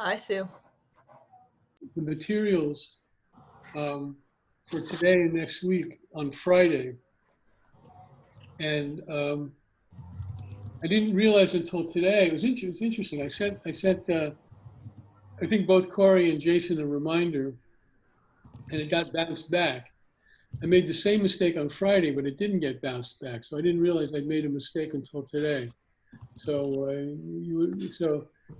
Hi, Sue. The materials for today and next week on Friday. And I didn't realize until today, it was interesting. I think both Corey and Jason a reminder, and it got bounced back. I made the same mistake on Friday, but it didn't get bounced back. So I didn't realize I'd made a mistake until today. So you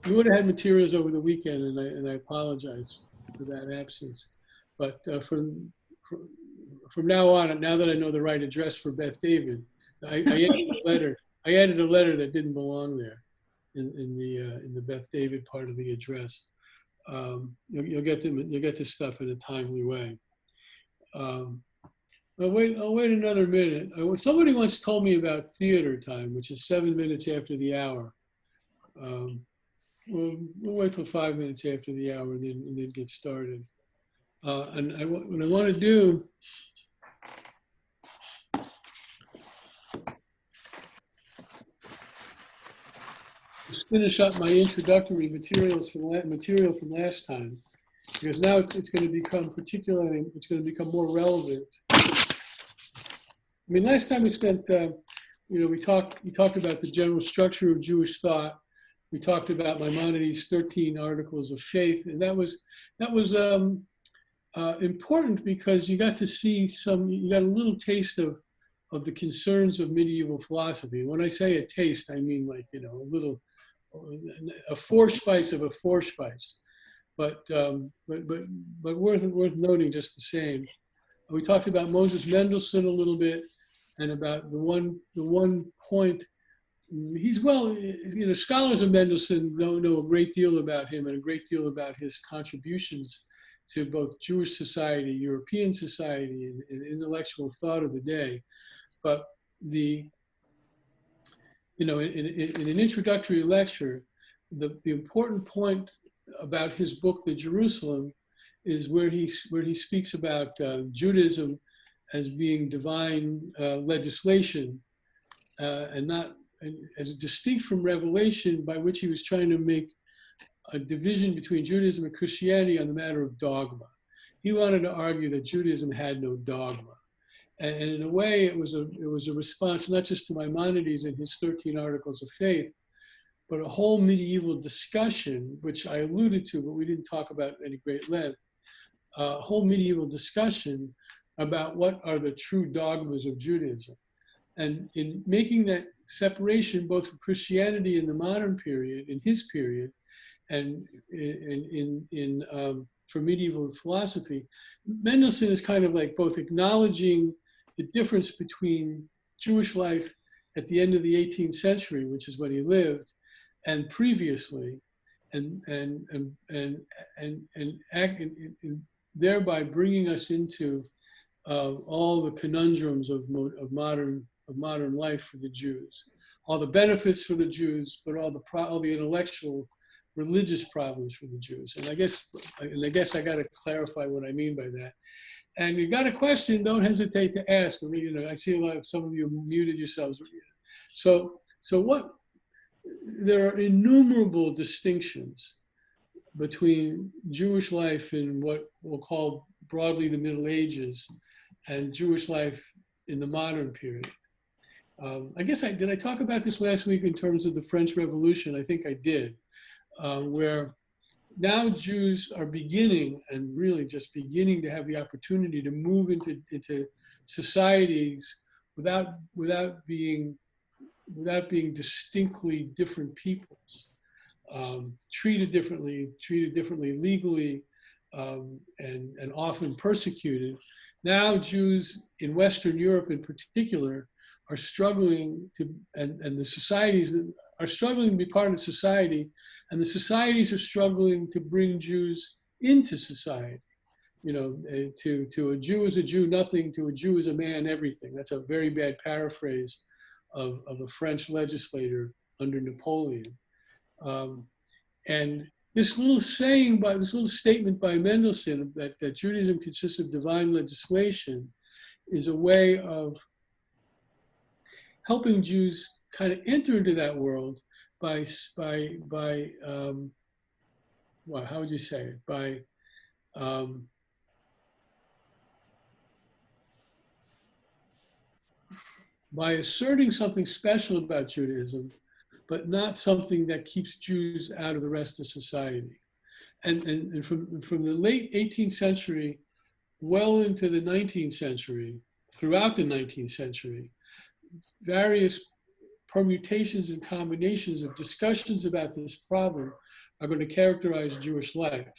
would have had materials over the weekend, and I apologize for that absence. But from now on, now that I know the right address for Beth David, I added a letter. I added a letter that didn't belong there in the Beth David part of the address. You'll get this stuff in a timely way. I'll wait another minute. Somebody once told me about theater time, which is 7 minutes after the hour. We'll wait till 5 minutes after the hour and then get started. What I want to do is finish up my introductory material from last time, because now it's going to become it's going to become more relevant. I mean, last time we spent, we talked about the general structure of Jewish thought. We talked about Maimonides' 13 articles of faith, and that was important because you got to see you got a little taste of the concerns of medieval philosophy. When I say a taste, I mean like, a forespice of a forespice, but worth noting just the same. We talked about Moses Mendelssohn a little bit, and about the one point. He's scholars of Mendelssohn know a great deal about him and a great deal about his contributions to both Jewish society, European society, and intellectual thought of the day. But in an introductory lecture, the important point about his book, The Jerusalem, is where he speaks about Judaism as being divine legislation, and as distinct from revelation, by which he was trying to make a division between Judaism and Christianity on the matter of dogma. He wanted to argue that Judaism had no dogma. And in a way, it was a response not just to Maimonides and his 13 articles of faith, but a whole medieval discussion, which I alluded to, but we didn't talk about at any great length, a whole medieval discussion about what are the true dogmas of Judaism. And in making that separation, both for Christianity in the modern period, in his period, and for medieval philosophy, Mendelssohn is kind of like both acknowledging the difference between Jewish life at the end of the 18th century, which is when he lived, and previously, and thereby bringing us into all the conundrums of modern life for the Jews, all the benefits for the Jews, but all the intellectual, religious problems for the Jews. And I guess I got to clarify what I mean by that. And you got a question, don't hesitate to ask. I mean, I see some of you muted yourselves. So there are innumerable distinctions between Jewish life in what we'll call broadly the Middle Ages and Jewish life in the modern period. Did I talk about this last week in terms of the French Revolution? I think I did, where now Jews are beginning, and really just beginning, to have the opportunity to move into societies without being distinctly different peoples, treated differently legally, and often persecuted. Now Jews in Western Europe in particular are struggling and the societies are struggling to be part of society, and the societies are struggling to bring Jews into society. To a Jew is a Jew nothing, to a Jew is a man everything. That's a very bad paraphrase of a French legislator under Napoleon. And this little statement by Mendelssohn that Judaism consists of divine legislation is a way of helping Jews kind of enter into that world by well, how would you say it? Um, by asserting something special about Judaism, but not something that keeps Jews out of the rest of society. And from the late 18th century well into the 19th century, throughout the 19th century, various permutations and combinations of discussions about this problem are going to characterize Jewish life.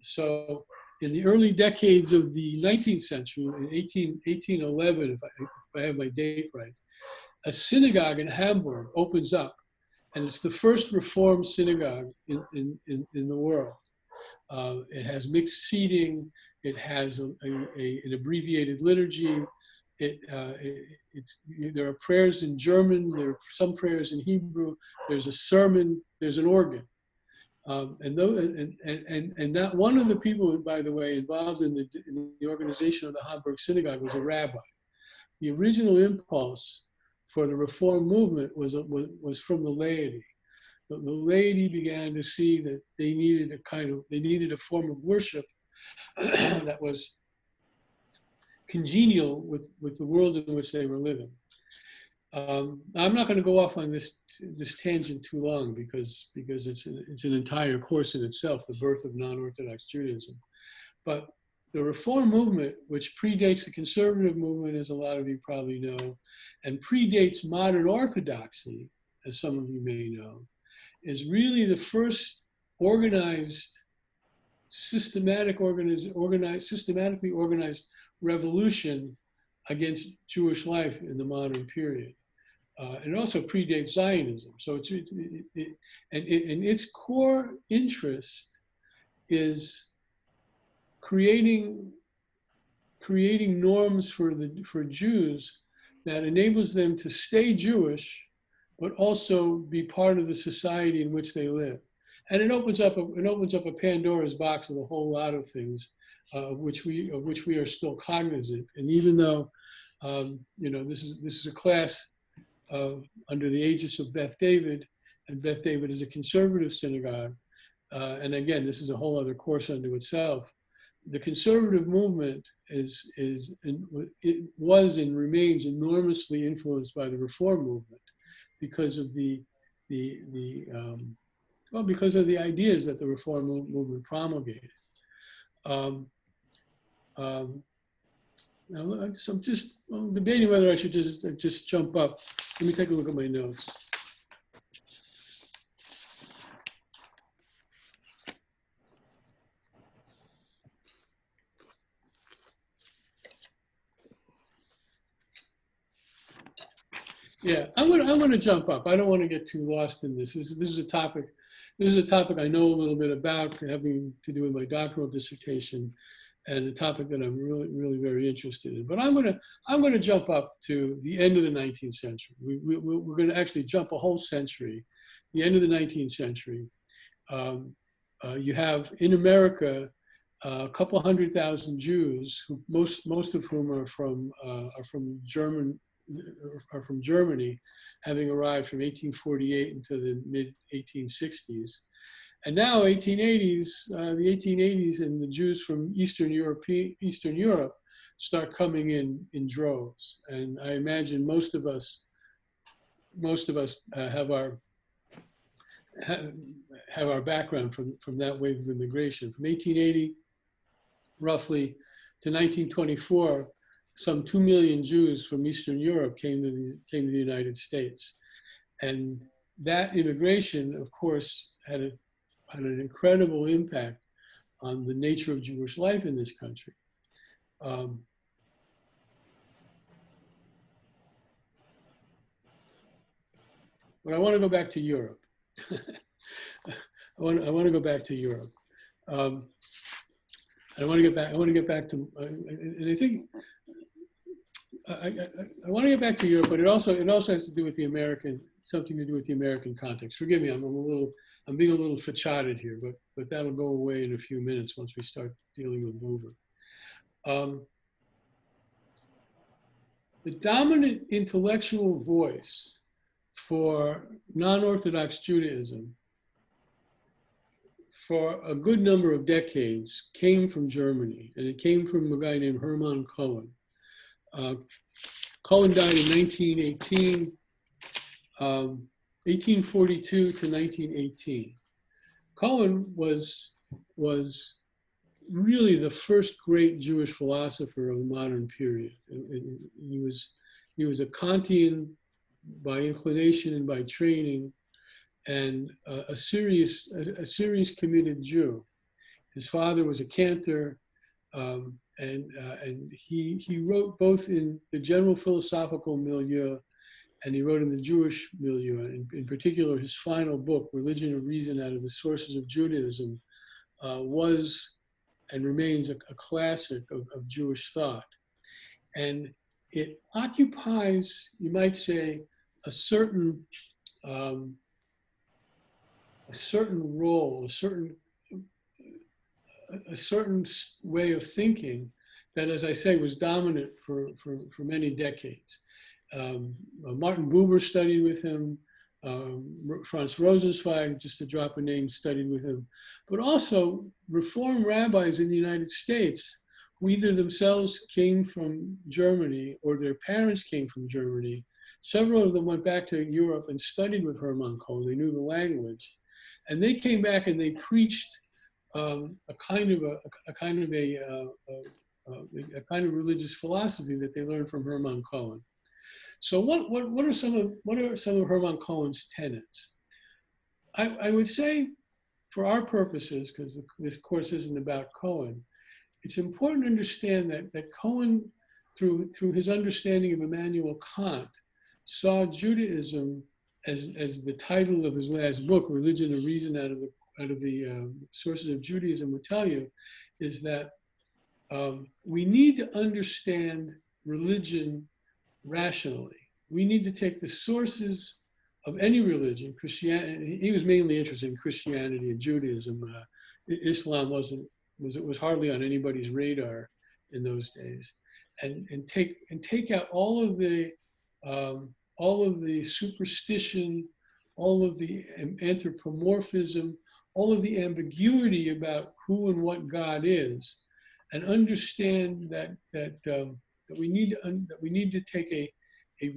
So in the early decades of the 19th century, in 1811, if I have my date right, a synagogue in Hamburg opens up, and it's the first Reformed synagogue in the world. It has mixed seating. It has an abbreviated liturgy. There are prayers in German. There are some prayers in Hebrew. There's a sermon. There's an organ. And not one of the people, by the way, involved in the organization of the Hamburg Synagogue was a rabbi. The original impulse for the Reform movement was from the laity. The laity began to see that they needed a form of worship that was congenial with the world in which they were living. I'm not going to go off on this tangent too long because it's an entire course in itself, the birth of non-Orthodox Judaism. But the Reform movement, which predates the conservative movement, as a lot of you probably know, and predates modern Orthodoxy, as some of you may know, is really the first organized, systematically organized revolution against Jewish life in the modern period. And it also predates Zionism. So its core interest is creating norms for Jews that enables them to stay Jewish, but also be part of the society in which they live. And it opens up a Pandora's box of a whole lot of things, of which we are still cognizant. And even though this is a class under the aegis of Beth David, and Beth David is a conservative synagogue, and again, this is a whole other course unto itself. The conservative movement was and remains enormously influenced by the Reform movement because of because of the ideas that the Reform movement promulgated. Now, I'm just debating whether I should just jump up. Let me take a look at my notes. Yeah, I'm going to jump up. I don't want to get too lost in this. This is a topic I know a little bit about, having to do with my doctoral dissertation, and a topic that I'm really very interested in. But I'm going to jump up to the end of the 19th century. We're going to actually jump a whole century, the end of the 19th century. You have in America a couple 100,000 Jews, who most of whom are from Germany, having arrived from 1848 until the mid 1860s. And now the 1880s, and the Jews from Eastern Europe start coming in droves. And I imagine most of us have our background from that wave of immigration. From 1880 roughly to 1924, some 2 million Jews from Eastern Europe came to the United States. And that immigration, of course, had an incredible impact on the nature of Jewish life in this country. But I want to go back to Europe. I want to go back to Europe. I want to get back to, and I think I want to get back to Europe, but it also has to do with something to do with the American context. Forgive me, I'm being a little facetted here, but that'll go away in a few minutes once we start dealing with Buber. The dominant intellectual voice for non-Orthodox Judaism for a good number of decades came from Germany, and it came from a guy named Hermann Cohen. Cohen died in 1918, 1842 to 1918. Cohen was really the first great Jewish philosopher of the modern period. And he was a Kantian by inclination and by training, and a serious committed Jew. His father was a cantor, and he wrote both in the general philosophical milieu, and he wrote in the Jewish milieu. And in particular, his final book, Religion of Reason Out of the Sources of Judaism, was and remains a classic of Jewish thought. And it occupies, you might say, a certain role, a certain way of thinking that, as I say, was dominant for many decades. Martin Buber studied with him. Franz Rosenzweig, just to drop a name, studied with him. But also Reform rabbis in the United States, who either themselves came from Germany or their parents came from Germany. Several of them went back to Europe and studied with Hermann Cohen. They knew the language. And they came back and they preached a kind of religious philosophy that they learned from Hermann Cohen. So what are some of Hermann Cohen's tenets? I would say, for our purposes, because this course isn't about Cohen, it's important to understand that Cohen, through his understanding of Immanuel Kant, saw Judaism as the title of his last book, Religion of Reason Out of the Sources of Judaism, would tell you, is that we need to understand religion rationally. We need to take the sources of any religion. Christianity, he was mainly interested in Christianity and Judaism. Islam was hardly on anybody's radar in those days, and take out all of the superstition, all of the anthropomorphism, all of the ambiguity about who and what God is, and understand that we need to take a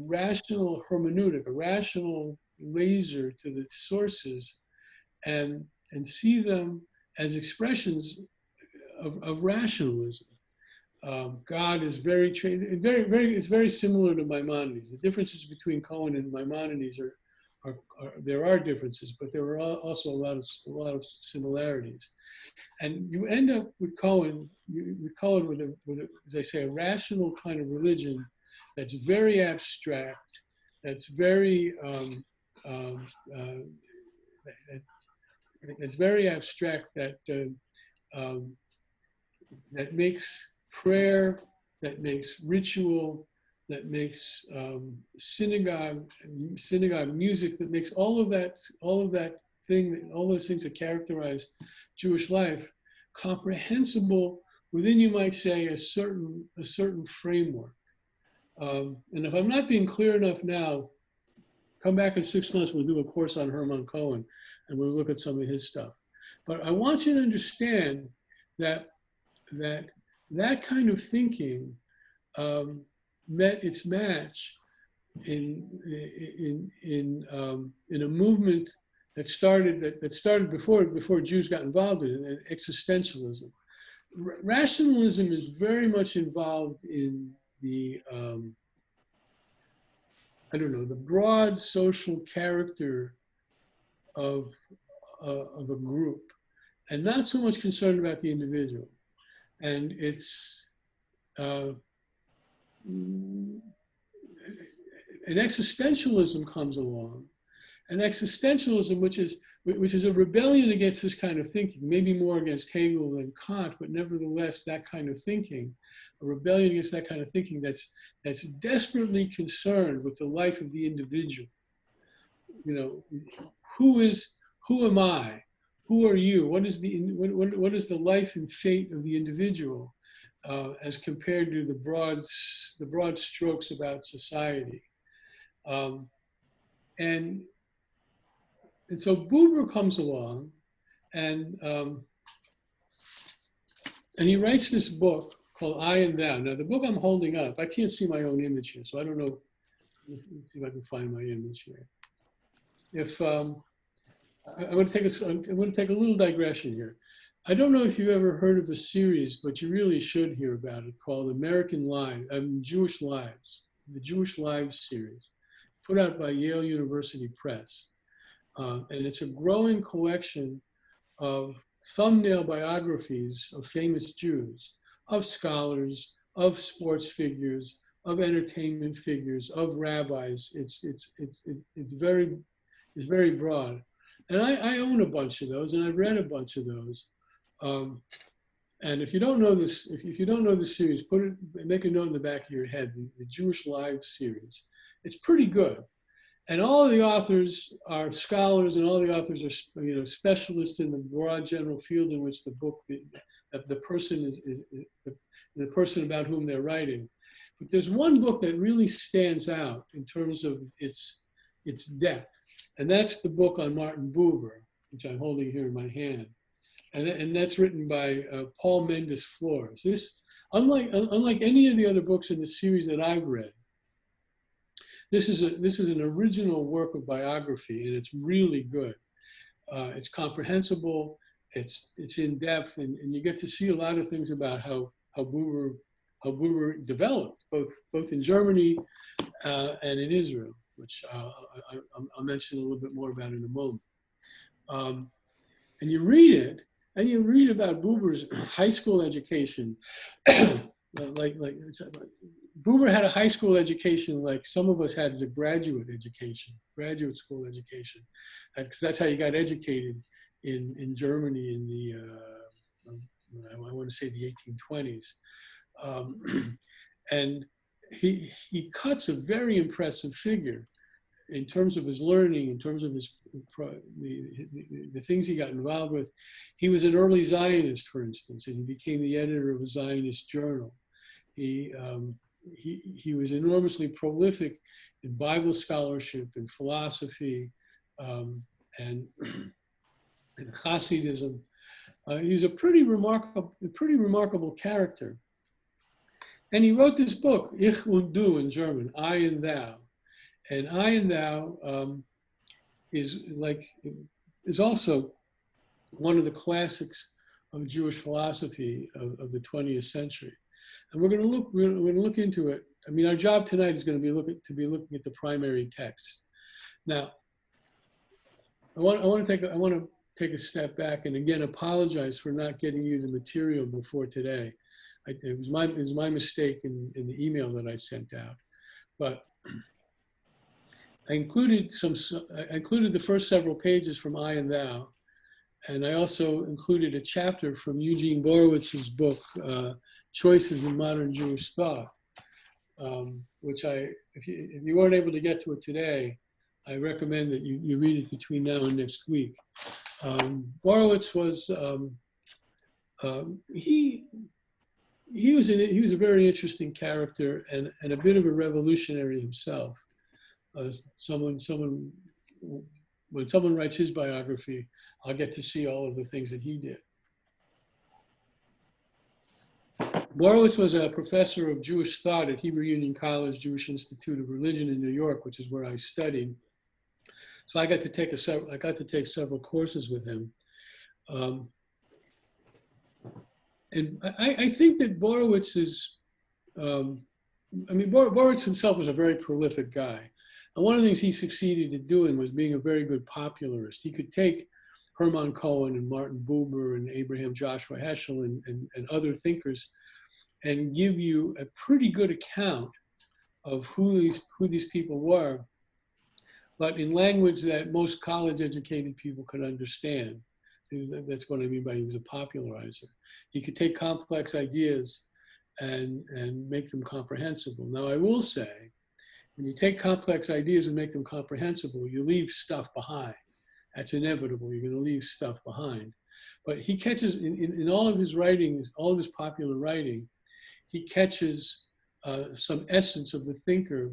rational hermeneutic, a rational razor to the sources, and see them as expressions of rationalism. God is it's very similar to Maimonides. The differences between Cohen and Maimonides there are differences, but there are also a lot of similarities. And you end up with Cohen, with as I say, a rational kind of religion that's very abstract, that's very abstract, that makes prayer, that makes ritual, that makes synagogue music, that makes all those things that characterize Jewish life comprehensible within, you might say, a certain framework. And if I'm not being clear enough now, come back in 6 months, we'll do a course on Hermann Cohen and we'll look at some of his stuff. But I want you to understand that kind of thinking met its match in a movement that started before Jews got involved in it, existentialism. Rationalism is very much involved in the the broad social character of a group, and not so much concerned about the individual. And an existentialism comes along, an existentialism which is a rebellion against this kind of thinking, maybe more against Hegel than Kant, but nevertheless that kind of thinking, a rebellion against that kind of thinking that's desperately concerned with the life of the individual. Who am I? Who are you? What is the life and fate of the individual as compared to the broad strokes about society? And so Buber comes along And he writes this book called I and Thou. Now, the book I'm holding up, I can't see my own image here, so I don't know. Let's see if I can find my image here. If I'm going to take a little digression here. I don't know if you've ever heard of a series, but you really should hear about it, called Jewish Lives, the Jewish Lives series, put out by Yale University Press. And it's a growing collection of thumbnail biographies of famous Jews, of scholars, of sports figures, of entertainment figures, of rabbis. It's very broad. And I own a bunch of those, and I've read a bunch of those. And if you don't know this, if you don't know this series, make a note in the back of your head, the Jewish Lives series. It's pretty good. And all of the authors are scholars, and all the authors are specialists in the broad general field in which the book, the person is the person about whom they're writing. But there's one book that really stands out in terms of its depth, and that's the book on Martin Buber, which I'm holding here in my hand, and that's written by Paul Mendes Flores. This, unlike any of the other books in the series that I've read, this is an original work of biography, and it's really good. It's comprehensible, it's in depth, and you get to see a lot of things about how Buber developed, both in Germany and in Israel, which I'll mention a little bit more about in a moment. And you read it, and you read about Buber's high school education, Buber had a high school education like some of us had as a graduate school education, because that's how you got educated in Germany in the, I want to say the 1820s. And he cuts a very impressive figure in terms of his learning, in terms of the things he got involved with. He was an early Zionist, for instance, and he became the editor of a Zionist journal. He was enormously prolific in Bible scholarship and philosophy and Hasidism. He's a pretty remarkable character. And he wrote this book, Ich und Du in German, I and Thou. And I and Thou is also one of the classics of Jewish philosophy of the 20th century. And we're going to look into it. I mean, our job tonight is going to be looking at the primary text. Now, I want to take a step back and again apologize for not getting you the material before today. It was my mistake in the email that I sent out, but I included the first several pages from I and Thou, and I also included a chapter from Eugene Borowitz's book, Choices in Modern Jewish Thought, which if you weren't able to get to it today, I recommend that you read it between now and next week. Borowitz was, he was a very interesting character and a bit of a revolutionary himself. When someone writes his biography, I'll get to see all of the things that he did. Borowitz was a professor of Jewish thought at Hebrew Union College Jewish Institute of Religion in New York, which is where I studied. So I got to take several courses with him. And I think that Borowitz Borowitz himself was a very prolific guy. And one of the things he succeeded in doing was being a very good popularist. He could take Hermann Cohen and Martin Buber and Abraham Joshua Heschel and other thinkers and give you a pretty good account of who these people were, but in language that most college-educated people could understand. That's what I mean by he was a popularizer. He could take complex ideas and make them comprehensible. Now, I will say, when you take complex ideas and make them comprehensible, you leave stuff behind. That's inevitable. You're going to leave stuff behind. But he catches, in all of his writings, all of his popular writing, he catches some essence of the thinker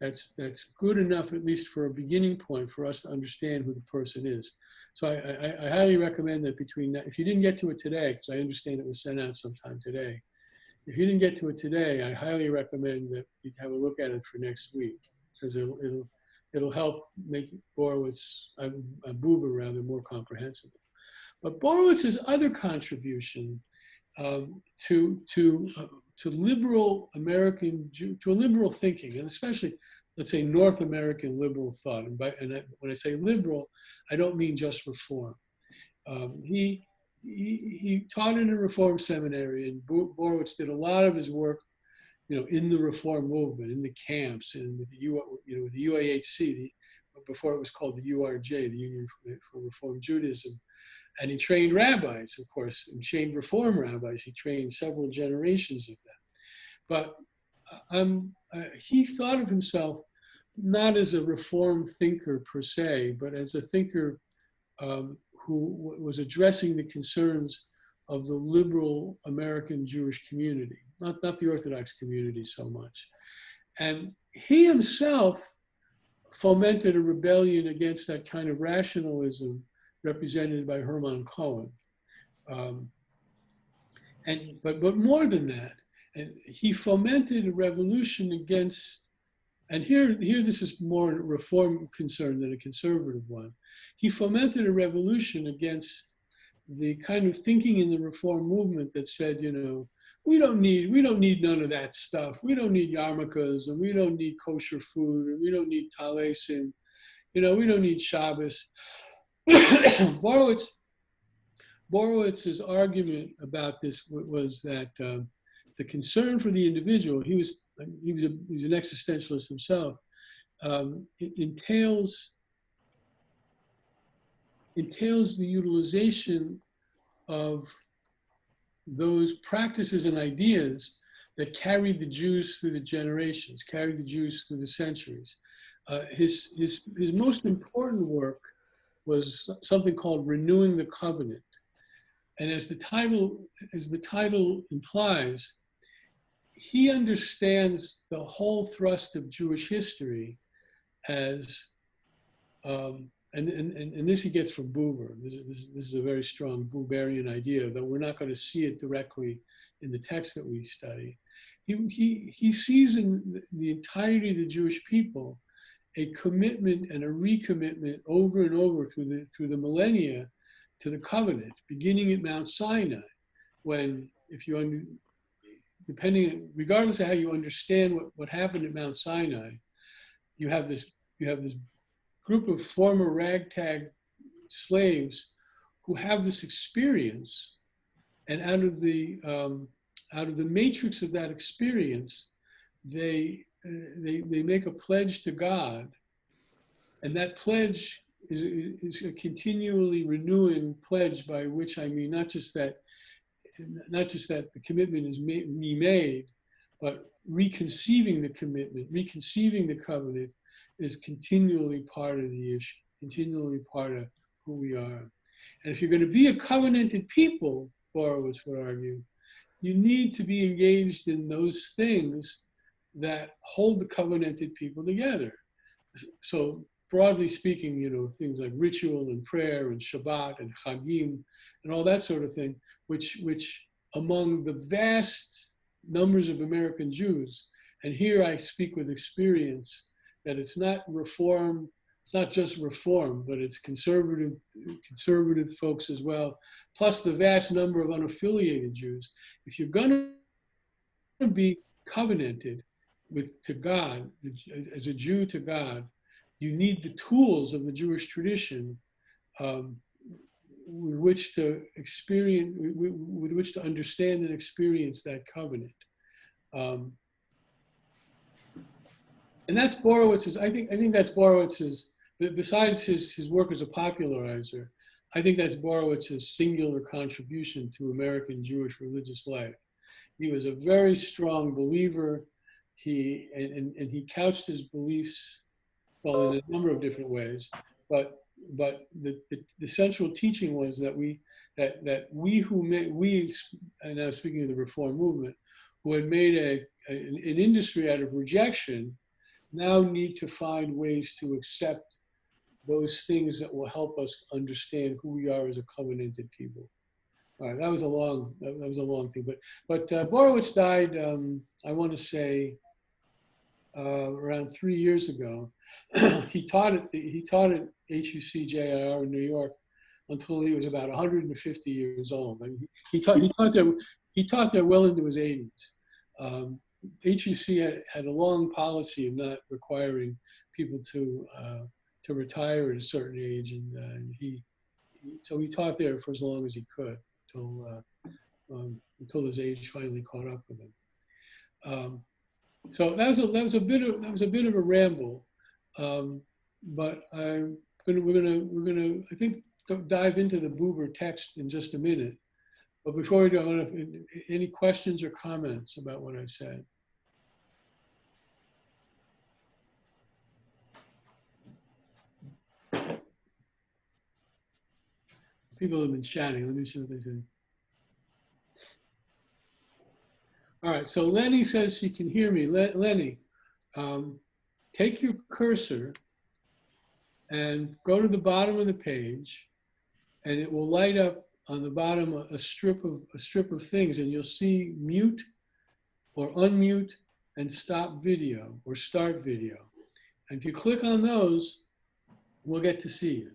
that's good enough, at least for a beginning point, for us to understand who the person is. So I highly recommend that if you didn't get to it today, because I understand it was sent out sometime today, if you didn't get to it today, I highly recommend that you have a look at it for next week, because it'll help make Borowitz's, Buber rather, more comprehensible. But Borowitz's other contribution to liberal American, to a liberal thinking, and especially, let's say, North American liberal thought. And when I say liberal, I don't mean just reform. He taught in a reform seminary, and Borowitz did a lot of his work, in the reform movement, in the camps, and with the UAHC, before it was called the URJ, the Union for Reform Judaism. And he trained rabbis, of course, and trained reform rabbis. He trained several generations of them. But he thought of himself not as a reform thinker per se, but as a thinker who was addressing the concerns of the liberal American Jewish community, not the Orthodox community so much. And he himself fomented a rebellion against that kind of rationalism represented by Hermann Cohen. But more than that, and he fomented a revolution against, and here this is more a reform concern than a conservative one. He fomented a revolution against the kind of thinking in the reform movement that said, we don't need none of that stuff. We don't need yarmulkes, and we don't need kosher food, and we don't need talesim. We don't need Shabbos. Borowitz's argument about this was that the concern for the individual, he was an existentialist himself, it entails the utilization of those practices and ideas that carried the Jews through the generations, carried the Jews through the centuries. His most important work was something called Renewing the Covenant. And as the title implies, he understands the whole thrust of Jewish history as, and this he gets from Buber. This is a very strong Buberian idea, though we're not going to see it directly in the text that we study. He sees in the entirety of the Jewish people a commitment and a recommitment over and over through the millennia to the covenant, beginning at Mount Sinai, when, regardless of how you understand what happened at Mount Sinai, you have this group of former ragtag slaves who have this experience, and out of the matrix of that experience, they make a pledge to God, and that pledge is a continually renewing pledge, by which I mean not just that the commitment is made, but reconceiving the commitment, reconceiving the covenant is continually part of the issue, continually part of who we are. And if you're going to be a covenanted people, Borowitz would argue, you need to be engaged in those things that hold the covenanted people together. So broadly speaking, things like ritual and prayer and Shabbat and Chagim and all that sort of thing, which among the vast numbers of American Jews, and here I speak with experience, that it's not reform, it's not just reform, but it's conservative folks as well, plus the vast number of unaffiliated Jews. If you're going to be covenanted to God, as a Jew to God, you need the tools of the Jewish tradition with which to understand and experience that covenant. And that's Borowitz's, I think that's Borowitz's, besides his work as a popularizer, I think that's Borowitz's singular contribution to American Jewish religious life. He was a very strong believer. He couched his beliefs, well, in a number of different ways, but the central teaching was that we, and now speaking of the reform movement, who had made an industry out of rejection, now need to find ways to accept those things that will help us understand who we are as a covenanted people. All right, that was a long thing, but Borowitz died. I want to say around 3 years ago. He taught at HUC-JIR in New York until he was about 150 years old. And he taught there well into his 80s. HUC had a long policy of not requiring people to retire at a certain age, and so he taught there for as long as he could until his age finally caught up with him. So that was a bit of a ramble, but we're gonna I think dive into the Buber text in just a minute. But before we do, any questions or comments about what I said? People have been chatting. Let me see what they say. All right, so Lenny says she can hear me. Lenny, take your cursor and go to the bottom of the page, and it will light up on the bottom a strip of things, and you'll see mute or unmute and stop video or start video. And if you click on those, we'll get to see you.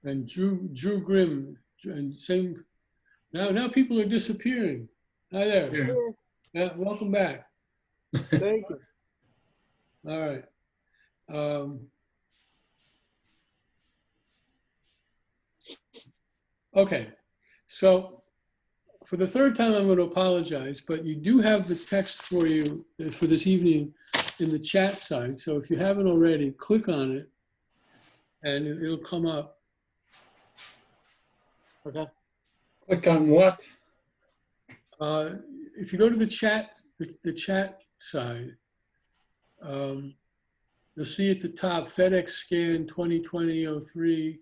And Drew Grimm, and same. Now people are disappearing. Hi there. Yeah. Yeah, welcome back. Thank you. All right. Okay. So for the third time, I'm going to apologize, but you do have the text for you for this evening in the chat side. So if you haven't already, click on it, and it'll come up. Okay. Click on what? If you go to the chat side, you'll see at the top FedEx scan 2020-03.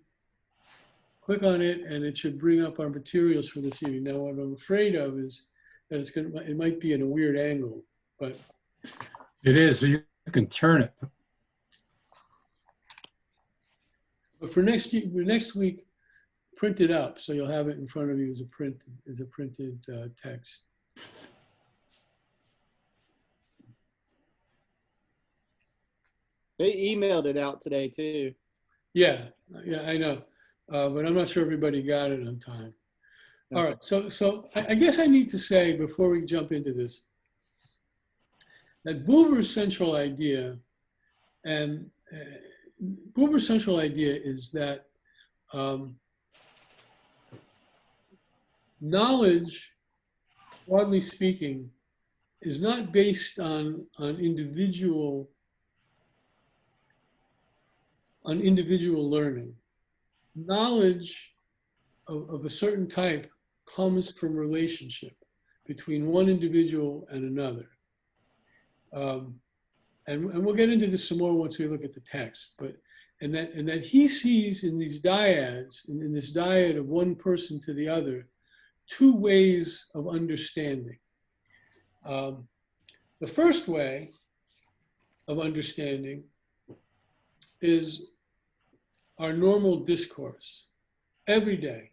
Click on it, and it should bring up our materials for this evening. Now, what I'm afraid of is that it might be at a weird angle, but It is. You can turn it. but for next week, print it up so you'll have it in front of you as a printed text. They emailed it out today too. Yeah, I know, but I'm not sure everybody got it on time. All right, so I guess I need to say before we jump into this that Buber's central idea is that knowledge, broadly speaking, is not based on individual learning. Knowledge of a certain type comes from relationship between one individual and another. And we'll get into this some more once we look at the text, and that he sees in these dyads, in this dyad of one person to the other, two ways of understanding. The first way of understanding is our normal discourse every day,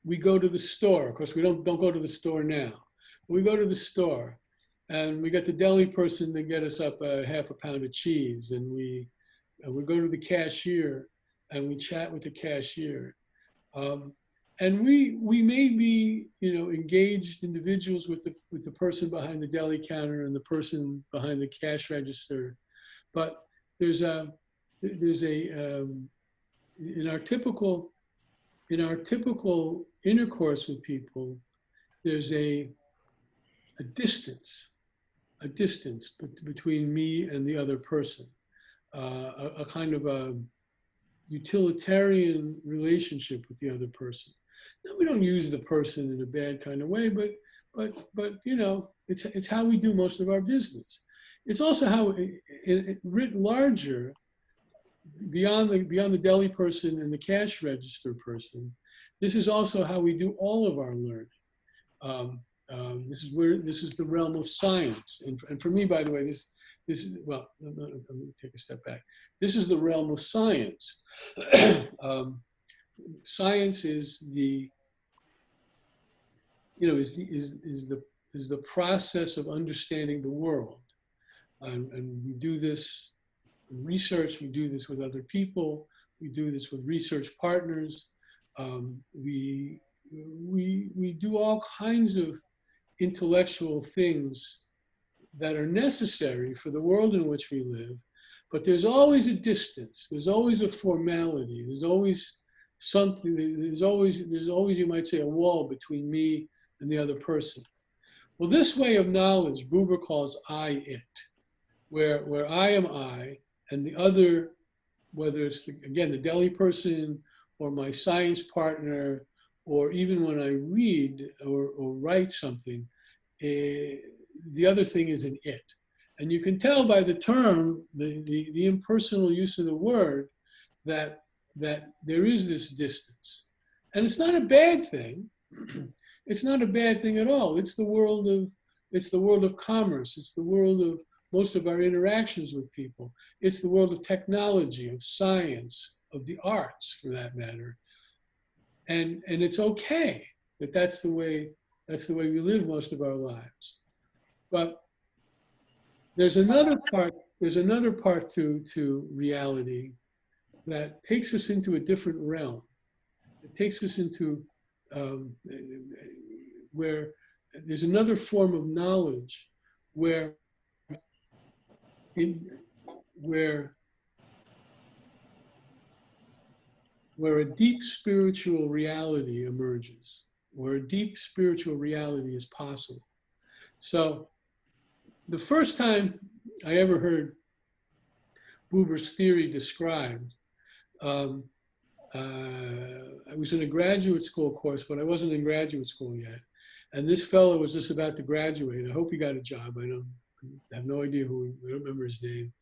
we go to the store. Of course, we don't go to the store now. We go to the store, and we got the deli person to get us up half a pound of cheese, and we go to the cashier, and we chat with the cashier. And we may be, engaged individuals with the person behind the deli counter and the person behind the cash register, but there's a in our typical intercourse with people, there's a distance between me and the other person, a kind of a utilitarian relationship with the other person. Now, we don't use the person in a bad kind of way, but it's how we do most of our business. It's also how, writ larger, beyond the deli person and the cash register person, this is also how we do all of our learning. This is the realm of science. And for me, by the way, this is, well, let me take a step back. This is the realm of science. Science is the, is the process of understanding the world. And we do this in research, we do this with other people, we do this with research partners. We do all kinds of intellectual things that are necessary for the world in which we live, but there's always a distance, there's always a formality, there's always something, there's always, you might say, a wall between me and the other person. Well, this way of knowledge, Buber calls I, it, where I am I, and the other, whether it's, again, the deli person, or my science partner, or even when I read or write something, the other thing is an it. And you can tell by the term, the impersonal use of the word, that there is this distance. And it's not a bad thing. It's not a bad thing at all. It's the world of commerce. It's the world of most of our interactions with people. It's the world of technology, of science, of the arts, for that matter. And it's okay that that's the way we live most of our lives. But there's another part to reality that takes us into a different realm. It takes us into where there's another form of knowledge where a deep spiritual reality emerges, where a deep spiritual reality is possible. So the first time I ever heard Buber's theory described, I was in a graduate school course, but I wasn't in graduate school yet. And this fellow was just about to graduate. I hope he got a job. I have no idea I don't remember his name.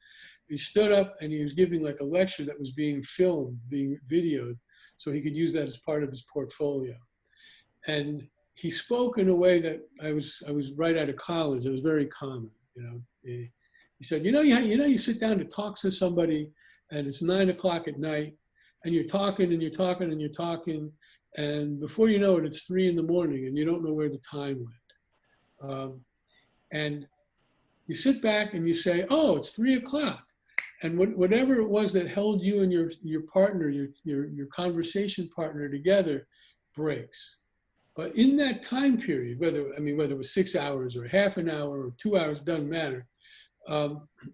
He stood up and he was giving like a lecture that was being filmed, being videoed, so he could use that as part of his portfolio. And he spoke in a way that I was right out of college. It was very common, you know. He said, you sit down to talk to somebody, and it's 9 o'clock at night, and you're talking and you're talking and you're talking, and before you know it, it's 3 in the morning, and you don't know where the time went. And you sit back and you say, oh, it's 3 o'clock. And whatever it was that held you and your partner, your conversation partner together, breaks. But in that time period, whether it was 6 hours or half an hour or 2 hours, doesn't matter,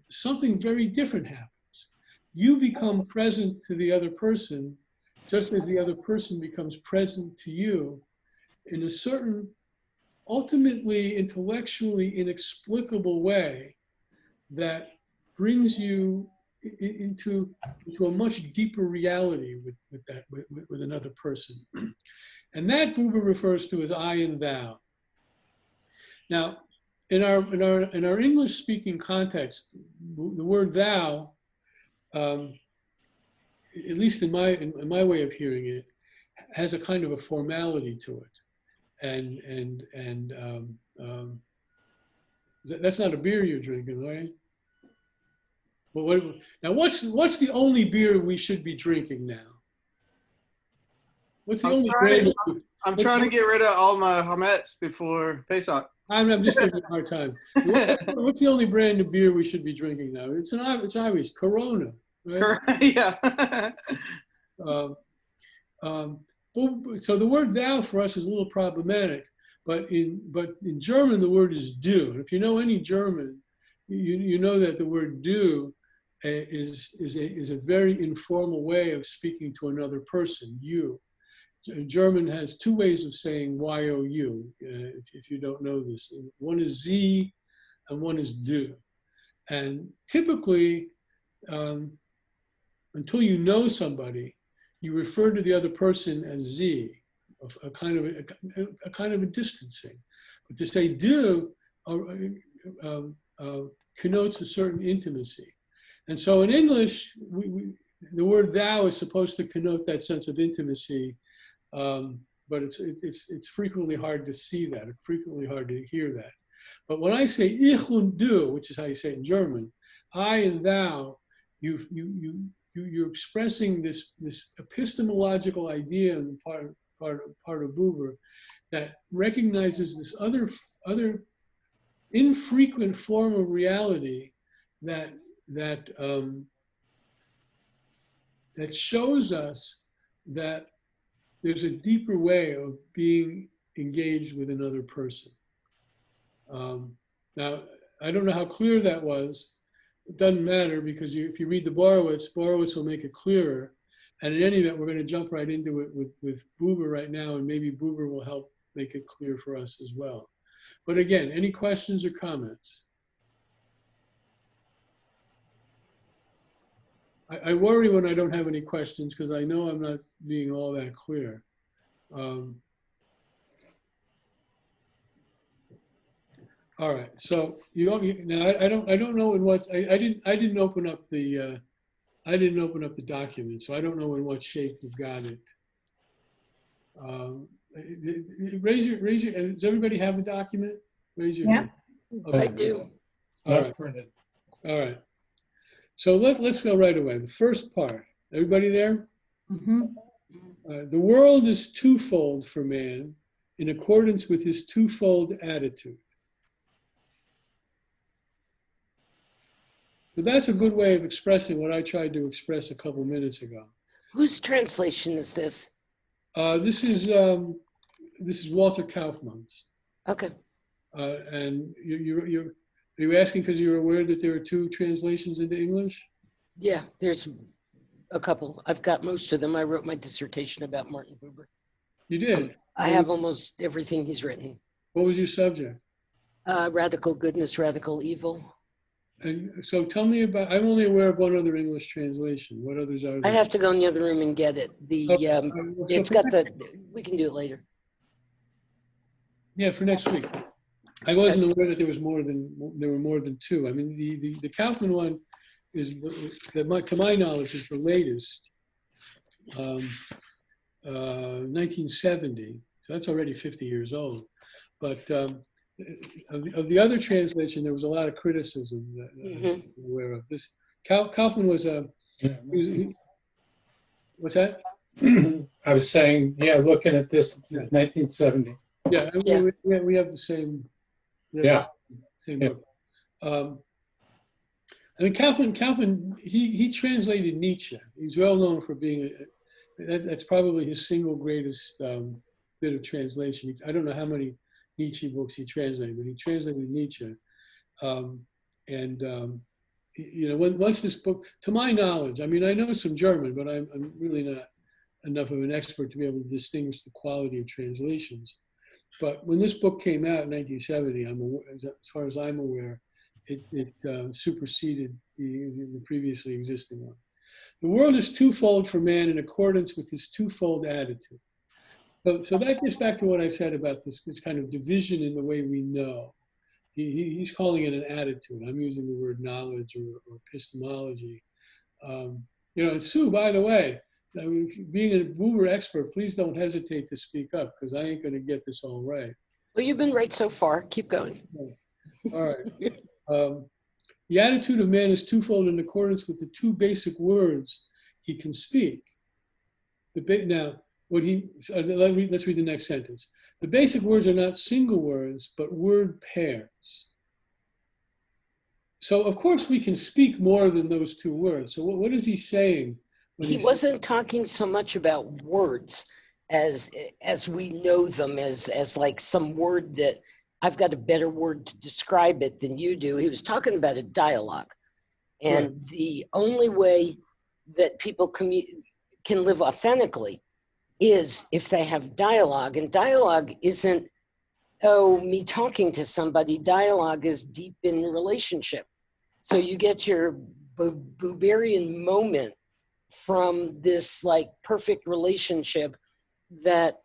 something very different happens. You become present to the other person, just as the other person becomes present to you, in a certain, ultimately intellectually inexplicable way that brings you into a much deeper reality with another person. And that Buber refers to as I and thou. Now, in our English speaking context, the word thou, at least in my way of hearing it, has a kind of a formality to it. That's not a beer you're drinking, right? Well, now what's the only beer we should be drinking now? What's the only brand? I'm trying to get rid of all my Hamets before Pesach. I'm just giving you a hard time. What's the only brand of beer we should be drinking now? It's obvious, Corona, right? Yeah. So the word thou for us is a little problematic, but in German the word is du. And if you know any German, you know that the word du is a very informal way of speaking to another person, you. German has two ways of saying Y-O-U, if you don't know this. One is Sie and one is du. And typically, until you know somebody, you refer to the other person as Sie, a kind of a distancing. But to say du connotes a certain intimacy. And so in English, the word thou is supposed to connote that sense of intimacy But it's frequently hard to see that, it's frequently hard to hear that. But when I say ich und du, which is how you say it in German, I and thou, you're expressing this epistemological idea in part of Buber that recognizes this other infrequent form of reality that shows us that there's a deeper way of being engaged with another person. Now, I don't know how clear that was. It doesn't matter, because if you read the Borowitz will make it clearer. And in any event, we're going to jump right into it with Buber right now, and maybe Buber will help make it clear for us as well. But again, any questions or comments? I worry when I don't have any questions, because I know I'm not being all that clear. All right, so now I don't know in what I didn't open up the document, so I don't know in what shape you've got it. Raise your. Does everybody have a document? Raise your hand. Okay. I do. All right. All right. So let's go right away. The first part. Everybody there? Mm-hmm. The world is twofold for man, in accordance with his twofold attitude. So that's a good way of expressing what I tried to express a couple minutes ago. Whose translation is this? This is Walter Kaufmann's. Okay. And are you asking because you're aware that there are two translations into English? Yeah, there's a couple. I've got most of them. I wrote my dissertation about Martin Buber. You did? I have almost everything he's written. What was your subject? Radical goodness, radical evil. And so tell me about, I'm only aware of one other English translation. What others are there? I have to go in the other room and get it. It's got we can do it later. Yeah, for next week. I wasn't aware that there were more than two. I mean, the Kaufmann one is, to my knowledge, is the latest, 1970. So that's already 50 years old. But of the other translation, there was a lot of criticism that I'm aware of. This Kaufmann was a. What's that? I was saying, yeah, looking at this, 1970. Yeah, we have the same. Same book. I mean, Kaufmann, he translated Nietzsche. He's well known for being that's probably his single greatest bit of translation. I don't know how many Nietzsche books he translated, but he translated Nietzsche. Once this book, to my knowledge, I mean, I know some German, but I'm really not enough of an expert to be able to distinguish the quality of translations. But when this book came out in 1970, as far as I'm aware, it superseded the previously existing one. The world is twofold for man in accordance with his twofold attitude. So that gets back to what I said about this kind of division in the way we know. He's calling it an attitude. I'm using the word knowledge or epistemology. And Sue, by the way, I mean, being a Buber expert, please don't hesitate to speak up, because I ain't going to get this all right. Well, you've been right so far. Keep going. All right. The attitude of man is twofold in accordance with the two basic words he can speak. Let's read the next sentence. The basic words are not single words, but word pairs. So, of course, we can speak more than those two words. So what is he saying? He wasn't talking so much about words as we know them, as like some word that I've got a better word to describe it than you do. He was talking about a dialogue. And the only way that people can live authentically is if they have dialogue. And dialogue isn't, me talking to somebody. Dialogue is deep in relationship. So you get your Buberian moment from this like perfect relationship that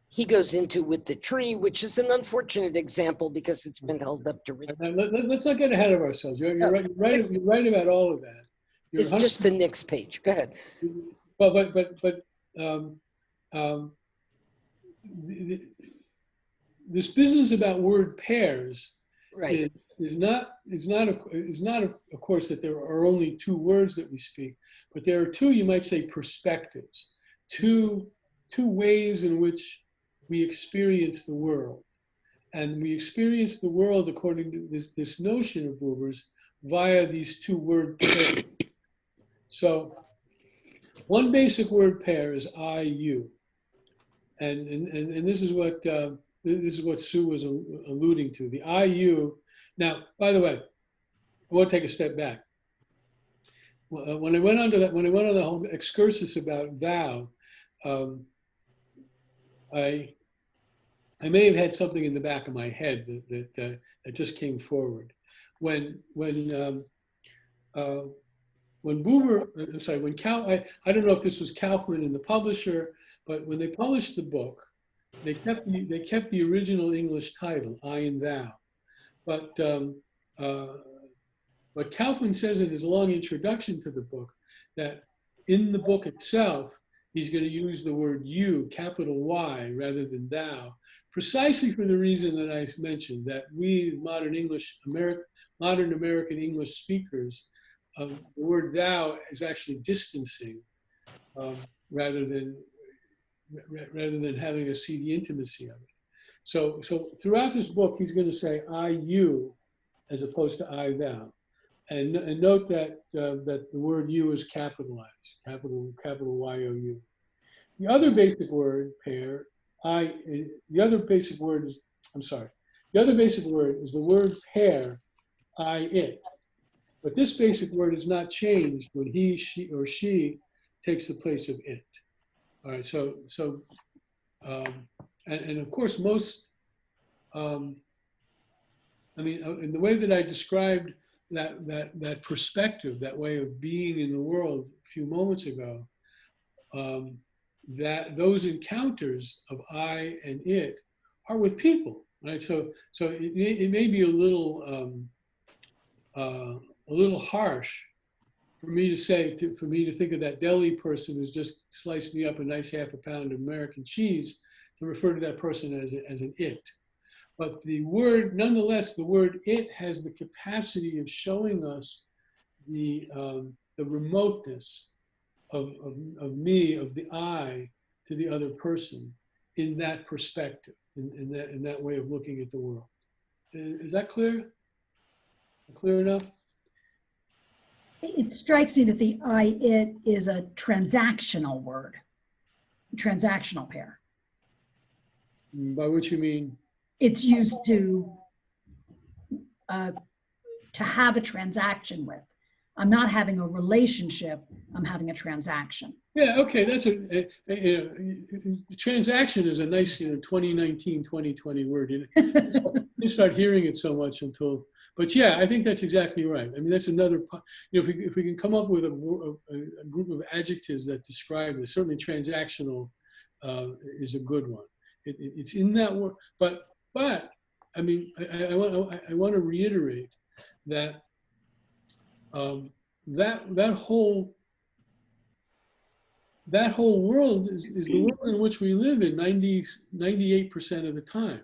he goes into with the tree, which is an unfortunate example because it's been held up to ridicule. Let's not get ahead of ourselves. You're right about all of that. It's just the next page. Go ahead. Well, but um, this business about word pairs Right. is not of course that there are only two words that we speak, but there are two, you might say, perspectives, two ways in which we experience the world. And we experience the world according to this notion of Buber's via these two word pairs. So one basic word pair is I, you. And this is what Sue was alluding to, the I, you. Now, by the way, I want to take a step back. When I went on the whole excursus about thou, I may have had something in the back of my head that just came forward. When Buber, I'm sorry, I don't know if this was Kaufman and the publisher, but when they published the book, they kept the original English title, I and Thou. But Kaufman says in his long introduction to the book that in the book itself, he's going to use the word you, capital Y, rather than thou, precisely for the reason that I mentioned, that we modern American English speakers, the word thou is actually distancing rather than having us see the intimacy of it. So throughout this book, he's going to say I, you, as opposed to I, thou. And note that the word you is capitalized, capital Y-O-U. The other basic word pair, the other basic word is the word pair, I, it. But this basic word is not changed when he, she, or she takes the place of it. All right, and of course most, in the way that I described that perspective, that way of being in the world a few moments ago, that those encounters of I and it are with people, right? So it may be a little harsh for me to think of that deli person who's just sliced me up a nice half a pound of American cheese, to refer to that person as an it. But nonetheless, the word it has the capacity of showing us the remoteness of me, of the I, to the other person in that perspective, in that way of looking at the world. Is that clear? Clear enough? It strikes me that the I, it is a transactional word, transactional pair. By which you mean? It's used to have a transaction with. I'm not having a relationship, I'm having a transaction. Yeah, okay, that's transaction is a nice 2019, 2020 word. You start hearing it so much but yeah, I think that's exactly right. I mean, that's another, if we can come up with a group of adjectives that describe this, certainly transactional is a good one. It's in that word, but I mean, I want to reiterate that that whole world is the world in which we live in 98% of the time.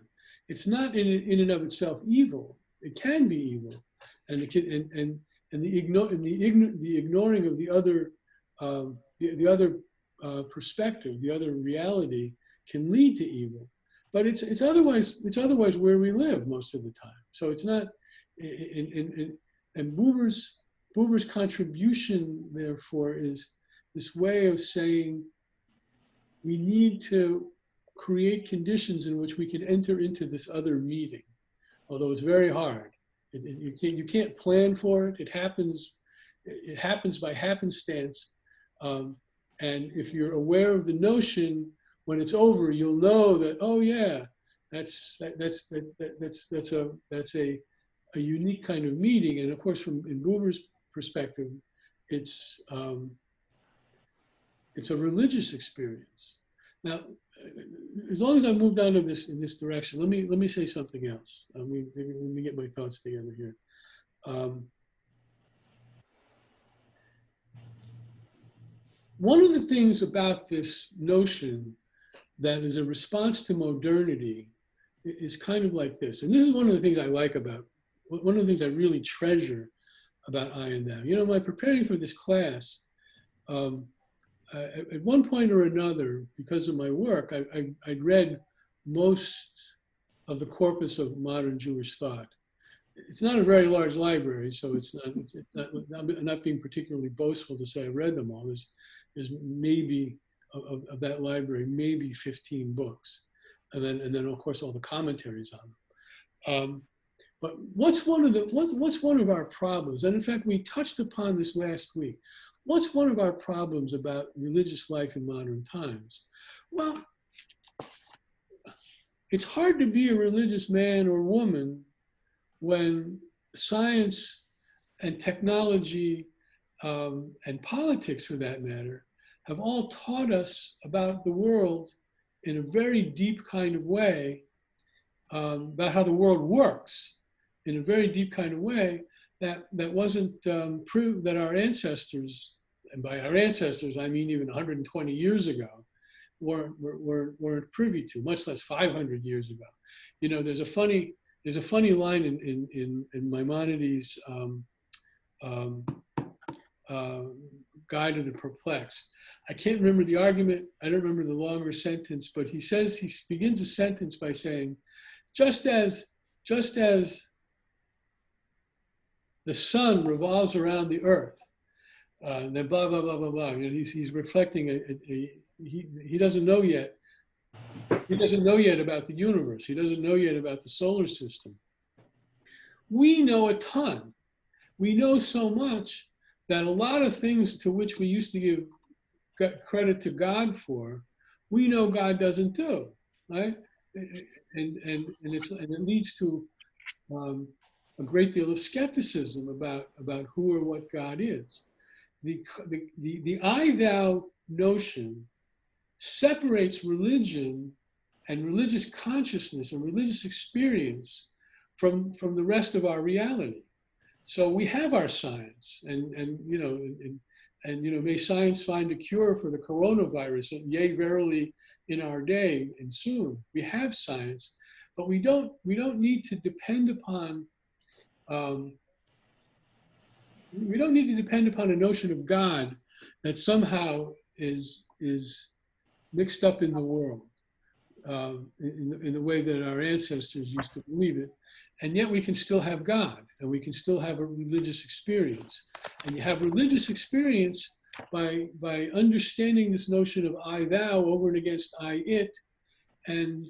It's not in and of itself evil. It can be evil, and it can, and the ignoring of the other perspective, the other reality, can lead to evil. But it's otherwise where we live most of the time. So it's not, and Buber's contribution, therefore, is this way of saying we need to create conditions in which we can enter into this other meeting, although it's very hard. You can't plan for it. It happens by happenstance. And if you're aware of the notion, when it's over, you'll know that, oh yeah, that's a unique kind of meeting. And of course, in Buber's perspective, it's a religious experience. Now, as long as I've moved on to this in this direction, let me say something else. Let me get my thoughts together here. One of the things about this notion that is a response to modernity is kind of like this. And this is one of the things I like about, one of the things I really treasure about I and Thou. You know, by preparing for this class, at one point or another, because of my work, I'd read most of the corpus of modern Jewish thought. It's not a very large library, so it's not, I'm not being particularly boastful to say I read them all. There's maybe, of that library, maybe 15 books. And then of course, all the commentaries on them. But what's one of our problems? And in fact, we touched upon this last week. What's one of our problems about religious life in modern times? Well, it's hard to be a religious man or woman when science and technology and politics, for that matter, have all taught us about the world in a very deep kind of way, about how the world works in a very deep kind of way that wasn't proved, that our ancestors, and by our ancestors I mean even 120 years ago, weren't privy to, much less 500 years ago. You know, there's a funny line in Maimonides' Guide to the Perplexed. I can't remember the argument, I don't remember the longer sentence, but he says, he begins a sentence by saying, just as the sun revolves around the earth, and then blah, blah, blah, blah, blah. You know, he's reflecting, he doesn't know yet. He doesn't know yet about the universe. He doesn't know yet about the solar system. We know a ton. We know so much that a lot of things to which we used to give credit to God for, we know God doesn't do, right? And it leads to a great deal of skepticism about who or what God is. The I-thou notion separates religion and religious consciousness and religious experience from the rest of our reality. So we have our science, and may science find a cure for the coronavirus, and yea, verily, in our day and soon. We have science, but we don't need to depend upon a notion of God that somehow is mixed up in the world in the way that our ancestors used to believe it. And yet we can still have God, and we can still have a religious experience. And you have religious experience by understanding this notion of I, thou over and against I, it, and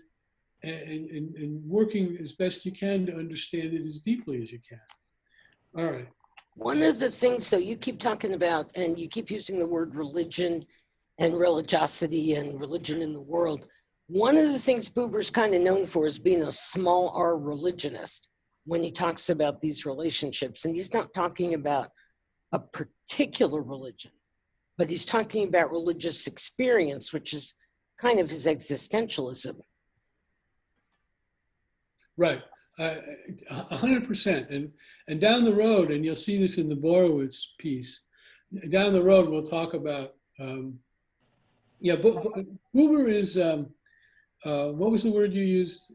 working as best you can to understand it as deeply as you can. All right. One of the things, though, you keep talking about, and you keep using the word religion and religiosity and religion in the world. One of the things Buber's kind of known for is being a small r religionist when he talks about these relationships. And he's not talking about a particular religion, but he's talking about religious experience, which is kind of his existentialism. Right, 100%. And down the road, and you'll see this in the Borowitz piece, down the road we'll talk about, Buber is, what was the word you used?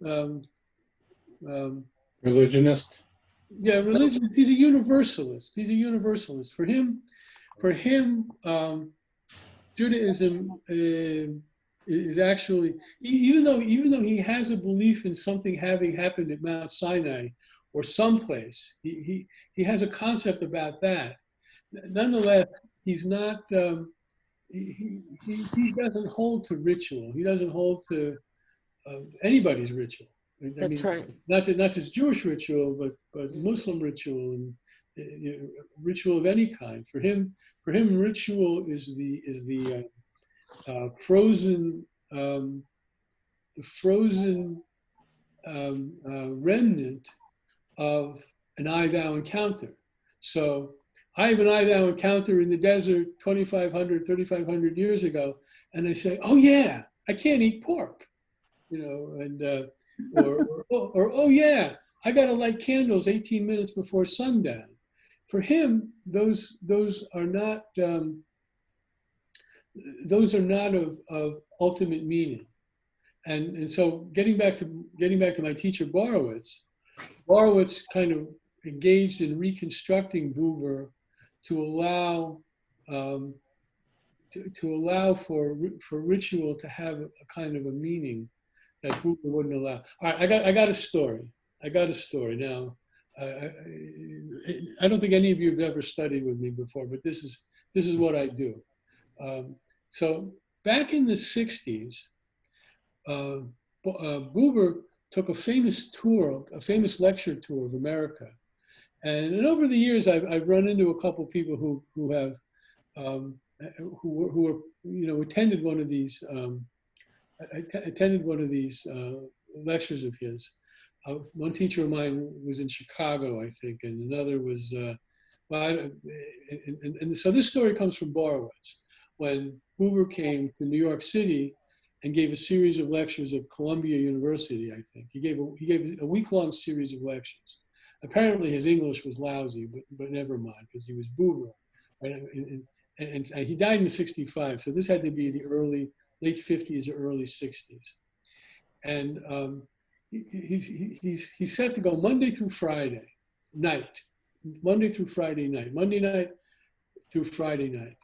Religionist. Yeah, religion. He's a universalist. He's a universalist. For him, Judaism is actually, even though he has a belief in something having happened at Mount Sinai or someplace, he has a concept about that. Nonetheless, he's not. He doesn't hold to ritual. He doesn't hold to anybody's ritual. That's right. Not just Jewish ritual, but Muslim ritual and ritual of any kind. For him, ritual is the frozen remnant of an I-thou encounter. So I have an I-thou encounter in the desert 2,500, 3,500 years ago, and I say, oh yeah, I can't eat pork, and or oh yeah, I gotta light candles 18 minutes before sundown. For him, those are not of ultimate meaning. And so getting back to my teacher Borowitz kind of engaged in reconstructing Buber to allow to allow for ritual to have a kind of a meaning that Buber wouldn't allow. All right, I got a story. Now. I don't think any of you have ever studied with me before, but this is what I do. So back in the 60s, Buber took a famous lecture tour of America. And over the years, I've run into a couple of people who have who attended one of these lectures of his. One teacher of mine was in Chicago, I think, and another was. And so this story comes from Borowitz, when Buber came to New York City and gave a series of lectures at Columbia University. I think he gave a week-long series of lectures. Apparently, his English was lousy, but never mind, because he was Buber, right? And he died in '65, so this had to be the late '50s or early '60s, and he's set to go Monday through Friday night, Monday through Friday night, Monday night through Friday night.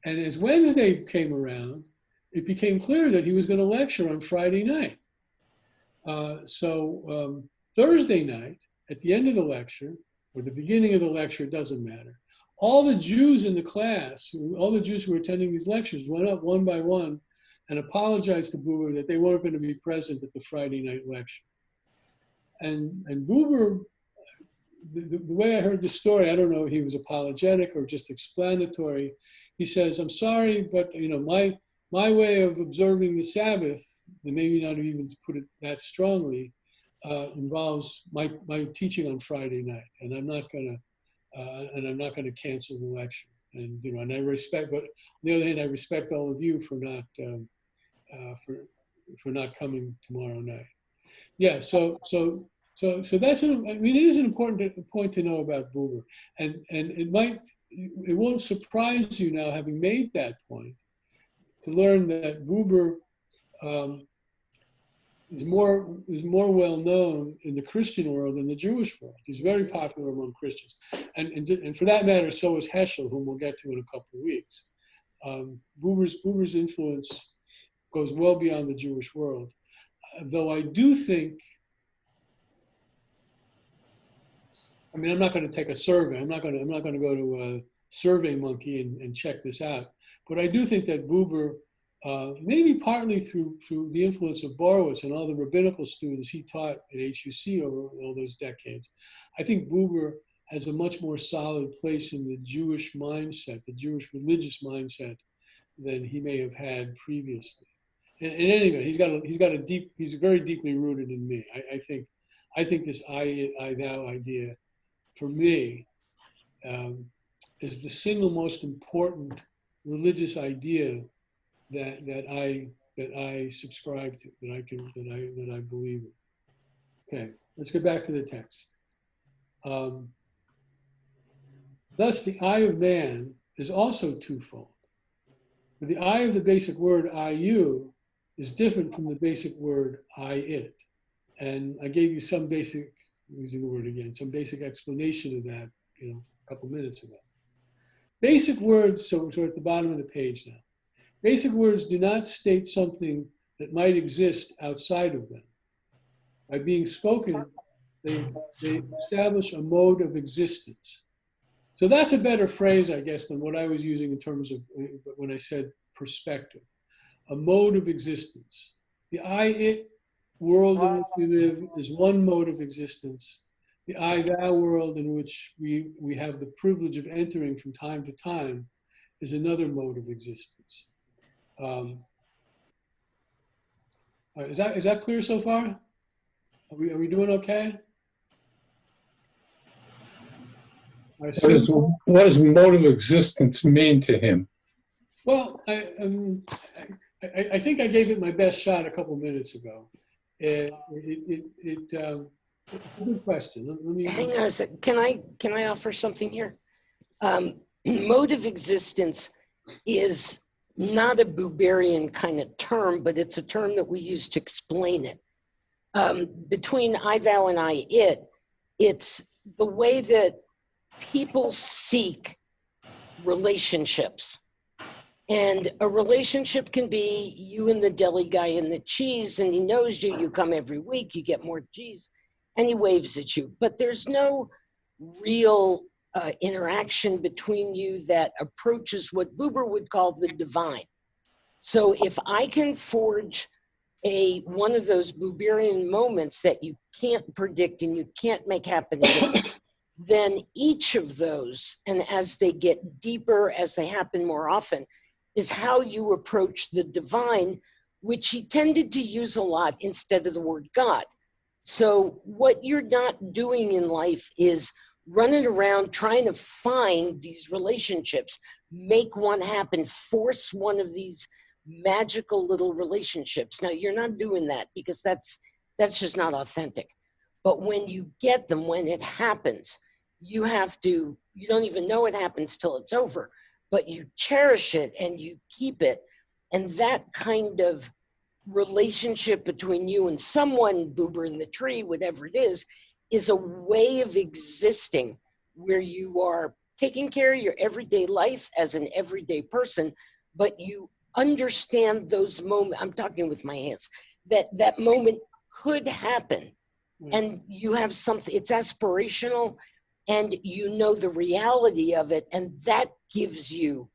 And as Wednesday came around, it became clear that he was going to lecture on Friday night. So Thursday night, at the end of the lecture, or the beginning of the lecture, it doesn't matter, all the Jews in the class, all the Jews who were attending these lectures went up one by one and apologized to Buber that they weren't going to be present at the Friday night lecture. And Buber, the way I heard the story, I don't know if he was apologetic or just explanatory. He says, "I'm sorry, but my way of observing the Sabbath, and maybe not even to put it that strongly, involves my teaching on Friday night, and I'm not going to cancel the lecture. And I respect, but on the other hand, I respect all of you for not coming tomorrow night." Yeah. So that's it is an important point to know about Buber, and it won't surprise you now, having made that point, to learn that Buber is more well known in the Christian world than the Jewish world. He's very popular among Christians, and for that matter, so is Heschel, whom we'll get to in a couple of weeks. Buber's influence goes well beyond the Jewish world, though I do think. I mean, I'm not going to take a survey. I'm not going to go to SurveyMonkey and check this out. But I do think that Buber, maybe partly through the influence of Borowitz and all the rabbinical students he taught at HUC over all those decades, I think Buber has a much more solid place in the Jewish mindset, the Jewish religious mindset, than he may have had previously. In any event, he's very deeply rooted in me. I think this I thou idea, for me, is the single most important religious idea that I subscribe to, that I believe in. Okay, let's get back to the text. Thus, the I of man is also twofold. But the I of the basic word I-you is different from the basic word I-it. And I gave you some basic, using the word again, some basic explanation of that, a couple minutes ago. Basic words, so we're at the bottom of the page now. Basic words do not state something that might exist outside of them. By being spoken, they establish a mode of existence. So that's a better phrase, I guess, than what I was using in terms of when I said perspective. A mode of existence. The I-it world in which we live is one mode of existence. The I-thou world in which we have the privilege of entering from time to time is another mode of existence. Is that clear so far? Are we doing okay? What does mode of existence mean to him? Well, I think I gave it my best shot a couple minutes ago. Good question. Let me Hang on a second. Can I offer something here? Mode of existence is not a Buberian kind of term, but it's a term that we use to explain it. Between I, thou, and I, it's the way that people seek relationships. And a relationship can be you and the deli guy and the cheese, and he knows you, you come every week, you get more cheese, and he waves at you. But there's no real interaction between you that approaches what Buber would call the divine. So if I can forge one of those Buberian moments that you can't predict and you can't make happen again, then each of those, and as they get deeper, as they happen more often, is how you approach the divine, which he tended to use a lot instead of the word God. So what you're not doing in life is running around trying to find these relationships, make one happen, force one of these magical little relationships. Now, you're not doing that because that's just not authentic. But when you get them, when it happens, you don't even know it happens till it's over, but you cherish it and you keep it. And that kind of relationship between you and someone, Buber in the tree, whatever it is a way of existing where you are taking care of your everyday life as an everyday person, but you understand those moments. I'm talking with my hands, that moment could happen. And you have something, it's aspirational, and you know the reality of it, and that gives you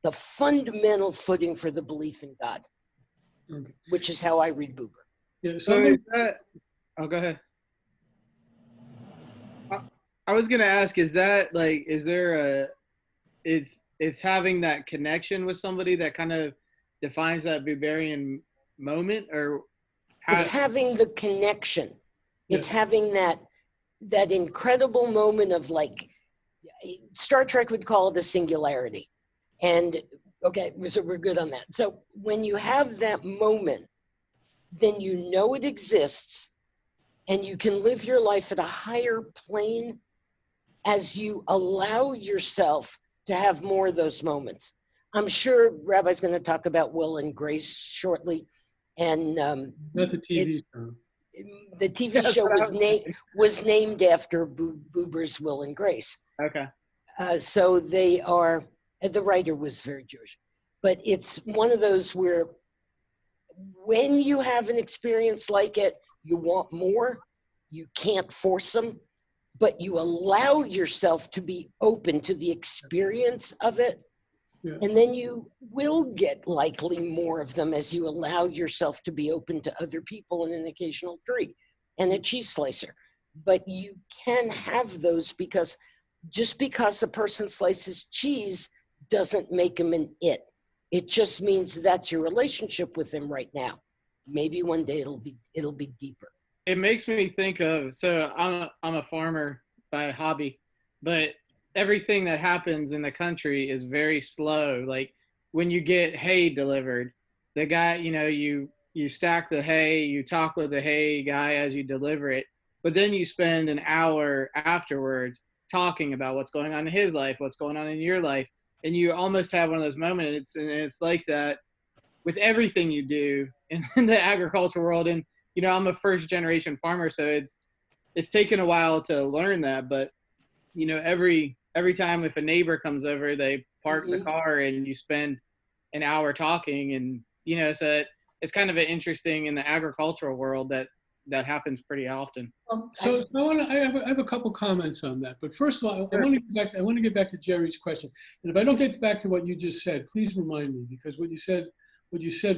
the fundamental footing for the belief in God, which is how I read Buber. Yeah, So is that, oh, go ahead. I was gonna ask, is that like, is there it's having that connection with somebody that kind of defines that Buberian moment, or how? It's having the connection. It's Yeah. having that incredible moment of, like, Star Trek would call it a singularity. And okay, so we're good on that. So when you have that moment, then you know it exists and you can live your life at a higher plane as you allow yourself to have more of those moments. I'm sure Rabbi's going to talk about Will and Grace shortly. And That's a TV show. the TV show was named after Buber's Will and Grace. Okay. So they are, the writer was very Jewish, but it's one of those where when you have an experience like it, you want more, you can't force them, but you allow yourself to be open to the experience of it. Yeah. And then you will get likely more of them as you allow yourself to be open to other people and an occasional treat and a cheese slicer. But you can have those because just because a person slices cheese doesn't make them an it. It just means that's your relationship with them right now. Maybe one day it'll be deeper. It makes me think of, so I'm a farmer by hobby, but everything that happens in the country is very slow. Like when you get hay delivered, the guy, you stack the hay, you talk with the hay guy as you deliver it, but then you spend an hour afterwards talking about what's going on in his life, what's going on in your life, and you almost have one of those moments. And it's like that with everything you do in the agricultural world. And I'm a first generation farmer, so it's taken a while to learn that. But every time if a neighbor comes over, they park the car and you spend an hour talking, and so it's kind of an interesting in the agricultural world that happens pretty often. So I have a couple comments on that. But first of all, I want to get back to Jerry's question. And if I don't get back to what you just said, please remind me, because what you said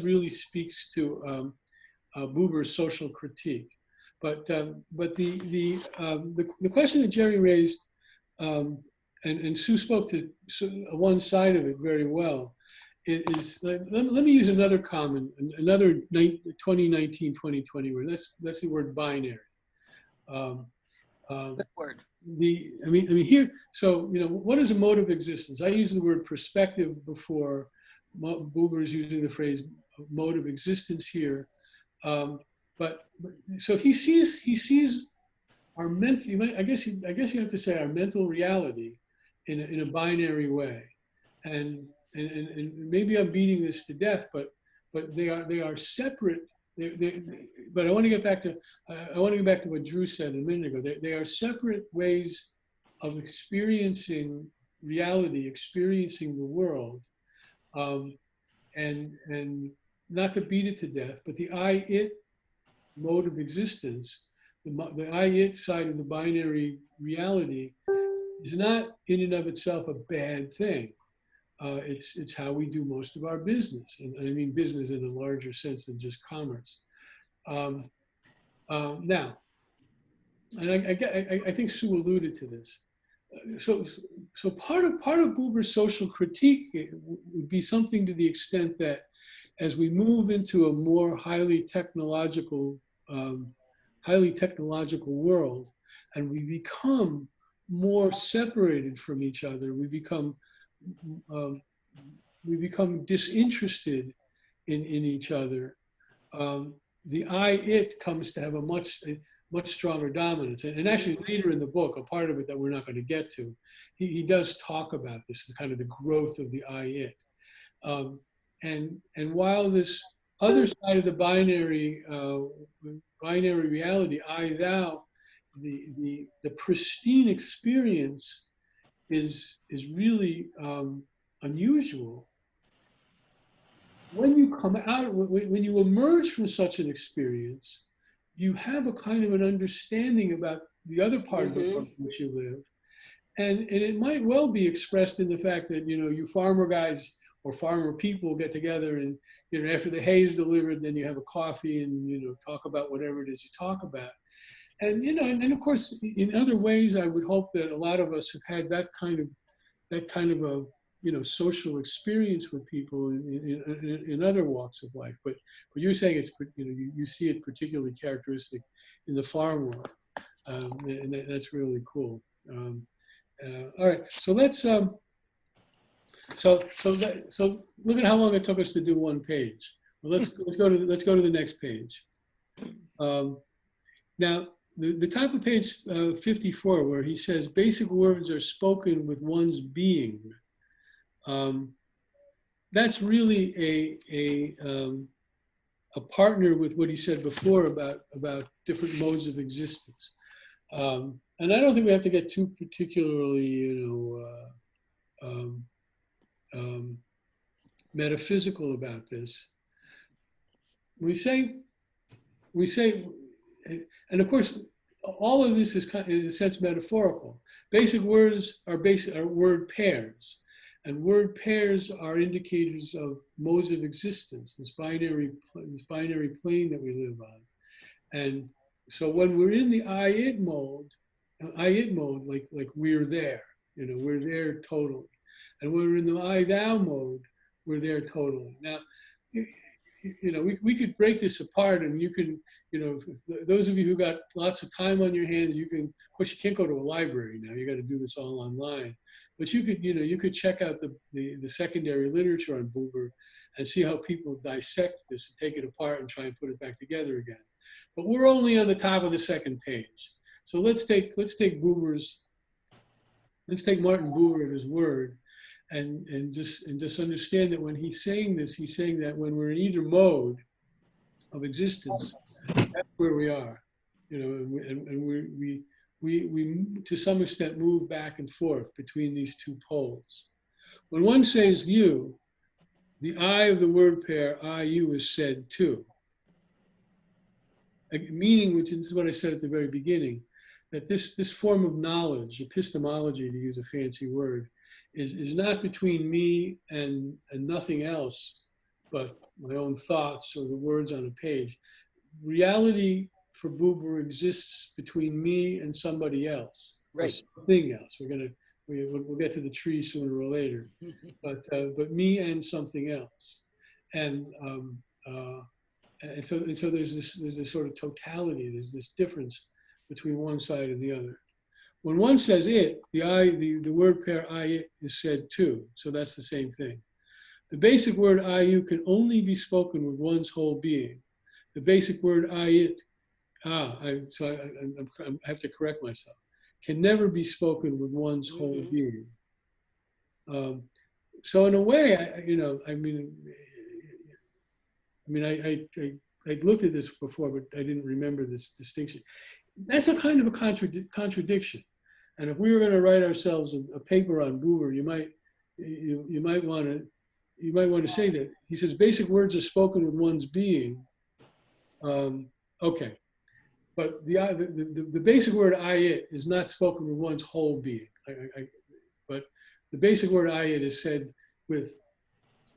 really speaks to Buber's social critique. But the question that Jerry raised, and Sue spoke to one side of it very well, is let me use another 2019, 2020 word. That's the word binary. Good word. I mean here. So what is a mode of existence? I use the word perspective before. Buber is using the phrase mode of existence here. But so he sees our mental. I guess you have to say our mental reality in a binary way, and and maybe I'm beating this to death, but they are separate. But I want to get back to what Drew said a minute ago. They are separate ways of experiencing reality, experiencing the world, and not to beat it to death, but the I-it mode of existence, the I-it side of the binary reality, is not in and of itself a bad thing. It's how we do most of our business, and I mean business in a larger sense than just commerce. Now, and I think Sue alluded to this. So part of Buber's social critique would be something to the extent that as we move into a more highly technological world, and we become more separated from each other, we become disinterested in each other. The I-it comes to have a much stronger dominance. And actually later in the book, a part of it that we're not going to get to, he does talk about this, kind of the growth of the I-it. And while this other side of the binary reality, I-thou, the pristine experience is really unusual. When you come out, when you emerge from such an experience, you have a kind of an understanding about the other part of the world in which you live. And it might well be expressed in the fact that, you farmer guys or farmer people get together and, after the hay is delivered, then you have a coffee and, talk about whatever it is you talk about. And, and of course, in other ways, I would hope that a lot of us have had that kind of a, social experience with people in other walks of life. But you're saying it's, you see it particularly characteristic in the farm world. And that's really cool. All right, so let's, so look at how long it took us to do one page. Well, let's go to the next page. Now, the top of page 54, where he says, basic words are spoken with one's being. That's really a partner with what he said before about different modes of existence. And I don't think we have to get too particularly, metaphysical about this. We say, and of course, all of this is kind of, in a sense, metaphorical. Basic words are word pairs. And word pairs are indicators of modes of existence, this binary plane that we live on. And so when we're in the I-it mode, like we're there, we're there totally. And when we're in the I-thou mode, we're there totally. Now, we could break this apart, and you can, those of you who got lots of time on your hands, you can't go to a library now. You got to do this all online. But you could check out the secondary literature on Buber and see how people dissect this and take it apart and try and put it back together again. But we're only on the top of the second page. So let's take Martin Buber at his word, and just understand that when he's saying this, he's saying that when we're in either mode of existence, that's where we are, and we to some extent move back and forth between these two poles. When one says you, the I of the word pair I-you is said too. Meaning, which is what I said at the very beginning, that this form of knowledge, epistemology to use a fancy word, is not between me and nothing else but my own thoughts or the words on a page. Reality for Buber exists between me and somebody else, right? Or something else. We'll get to the tree sooner or later, but me and something else, and so there's this sort of totality. There's this difference between one side and the other. When one says it, the word pair I-it is said too. So that's the same thing. The basic word I-you can only be spoken with one's whole being. The basic word I-it, I have to correct myself, can never be spoken with one's whole being. so in a way, I looked at this before, but I didn't remember this distinction. That's a kind of a contradiction. And if we were going to write ourselves a paper on Buber, you might want to say that he says basic words are spoken with one's being. Okay, but the basic word I it is not spoken with one's whole being. But the basic word I it is said with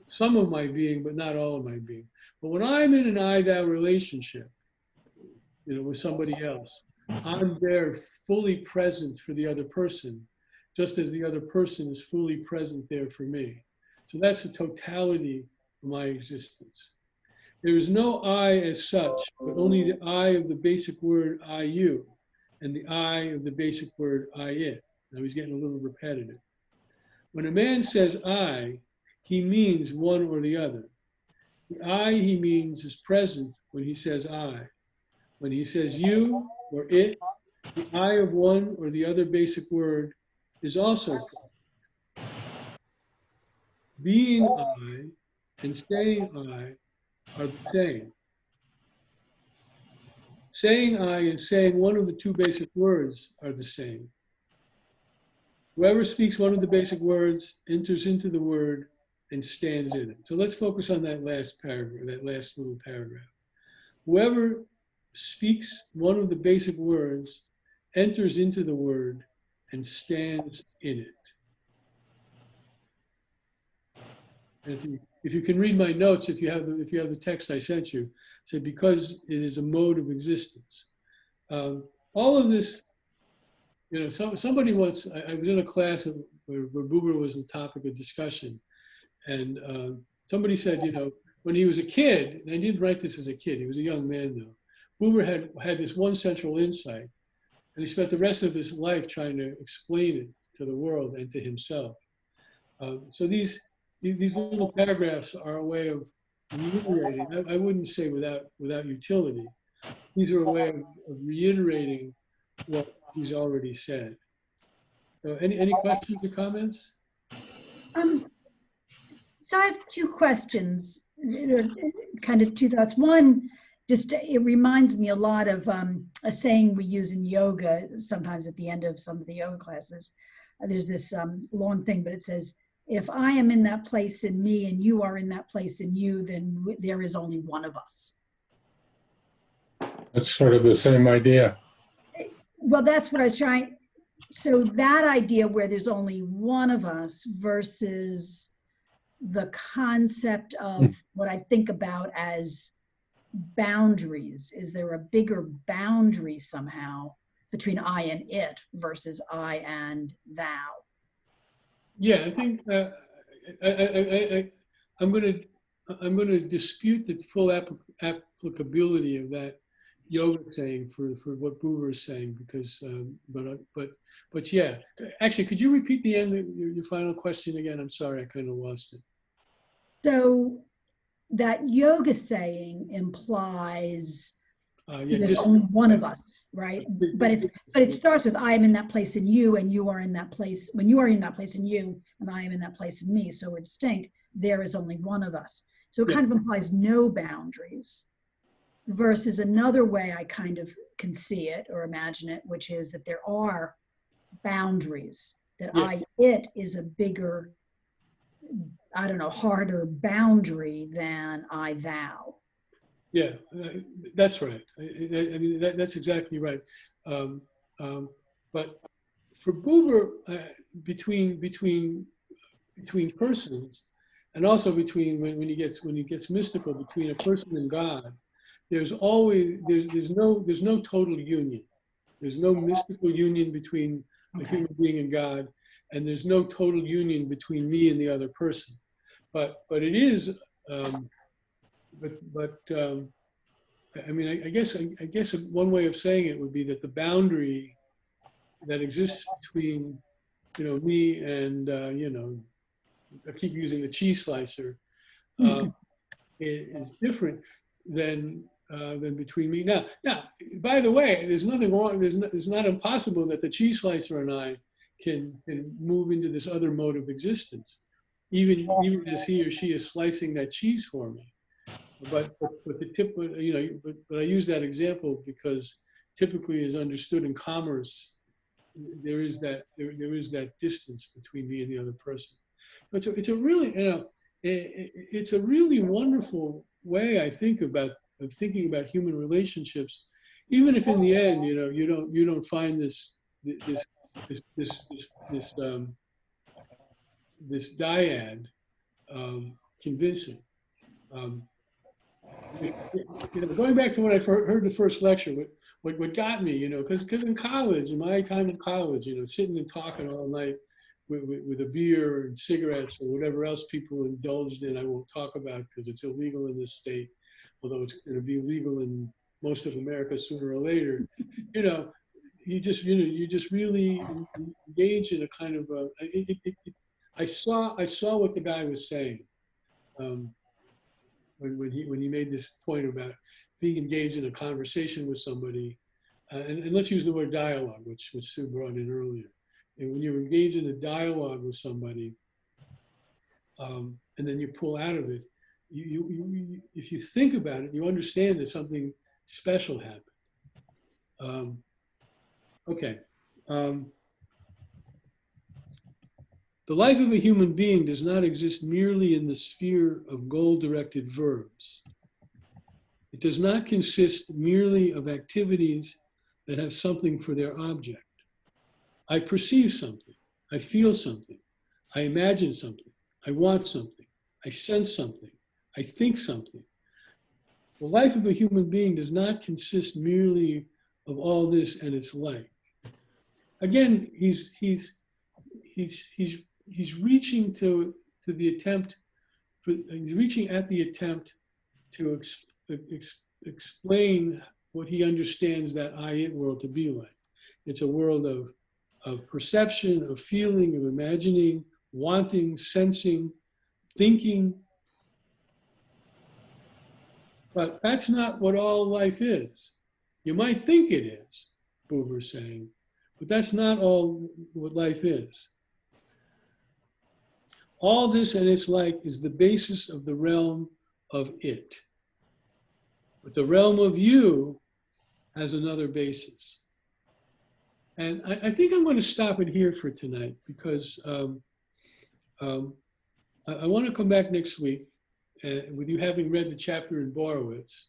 some of my being, but not all of my being. But when I'm in an I thou relationship, with somebody else, I'm there fully present for the other person, just as the other person is fully present there for me. So that's the totality of my existence. There is no I as such, but only the I of the basic word I you, and the I of the basic word I it. Now he's getting a little repetitive. When a man says I, he means one or the other. The I he means is present when he says I. When he says you or it, the I of one or the other basic word is also present. Being I and saying I are the same. Saying I and saying one of the two basic words are the same. Whoever speaks one of the basic words enters into the word and stands in it. So let's focus on that last paragraph, that last little paragraph. Whoever speaks one of the basic words enters into the word and stands in it. And if you can read my notes, if you have the text I sent you, say because it is a mode of existence. All of this, somebody once, I was in a class where Buber was the topic of discussion, and somebody said, when he was a kid, and I didn't write this as a kid, he was a young man though, Buber had this one central insight, and he spent the rest of his life trying to explain it to the world and to himself. So these little paragraphs are a way of reiterating. I wouldn't say without utility. These are a way of reiterating what he's already said. So any questions or comments? So I have two questions, kind of two thoughts. One, just it reminds me a lot of a saying we use in yoga sometimes at the end of some of the yoga classes. There's this long thing, but it says, if I am in that place in me and you are in that place in you, then there is only one of us. That's sort of the same idea. Well, that's what I was trying. So that idea where there's only one of us versus the concept of what I think about as boundaries. Is there a bigger boundary somehow between I and it versus I and thou? Yeah, I think I'm going to dispute the full applicability of that yoga saying for what Buber is saying, because but yeah, actually, could you repeat the end of your final question again? I'm sorry, I kind of lost it. So that yoga saying implies there's only one of us, right? But it starts with I am in that place in you, and you are in that place. When you are in that place in you, and I am in that place in me, so we're distinct. There is only one of us. So it kind of implies no boundaries. Versus another way I kind of can see it or imagine it, which is that there are boundaries. That it is a bigger, harder boundary than I thou. Yeah, that's right. I mean, that's exactly right. But for Buber, between persons, and also between when he gets mystical between a person and God, there's no total union. There's no mystical union between a human being and God, and there's no total union between me and the other person. But it is. I mean, I guess one way of saying it would be that the boundary that exists between, me and, I keep using the cheese slicer, is different than between me. Now, by the way, there's nothing wrong. It's not impossible that the cheese slicer and I can move into this other mode of existence. even as he or she is slicing that cheese for me. But the tip, but I use that example because typically, as understood in commerce, there is that distance between me and the other person. But it's a really it's a really wonderful way, I think, of thinking about human relationships, even if in the end you don't find this dyad convincing. Going back to when I heard the first lecture, what got me, because in college, in my time in college, sitting and talking all night with a beer and cigarettes or whatever else people indulged in, I won't talk about because it's illegal in this state, although it's going to be legal in most of America sooner or later. You just really engage in a kind of I saw what the guy was saying. When he made this point about being engaged in a conversation with somebody, and let's use the word dialogue, which Sue brought in earlier. And when you're engaged in a dialogue with somebody, and then you pull out of it, you if you think about it, you understand that something special happened. Okay. The life of a human being does not exist merely in the sphere of goal-directed verbs. It does not consist merely of activities that have something for their object. I perceive something. I feel something. I imagine something. I want something. I sense something. I think something. The life of a human being does not consist merely of all this and its like. Again, he's reaching to the attempt. He's reaching at the attempt to explain what he understands that I-it world to be like. It's a world of perception, of feeling, of imagining, wanting, sensing, thinking. But that's not what all life is. You might think it is, Buber's saying, but that's not all what life is. All this and its like is the basis of the realm of it. But the realm of you has another basis. And I think I'm going to stop it here for tonight because I want to come back next week with you having read the chapter in Borowitz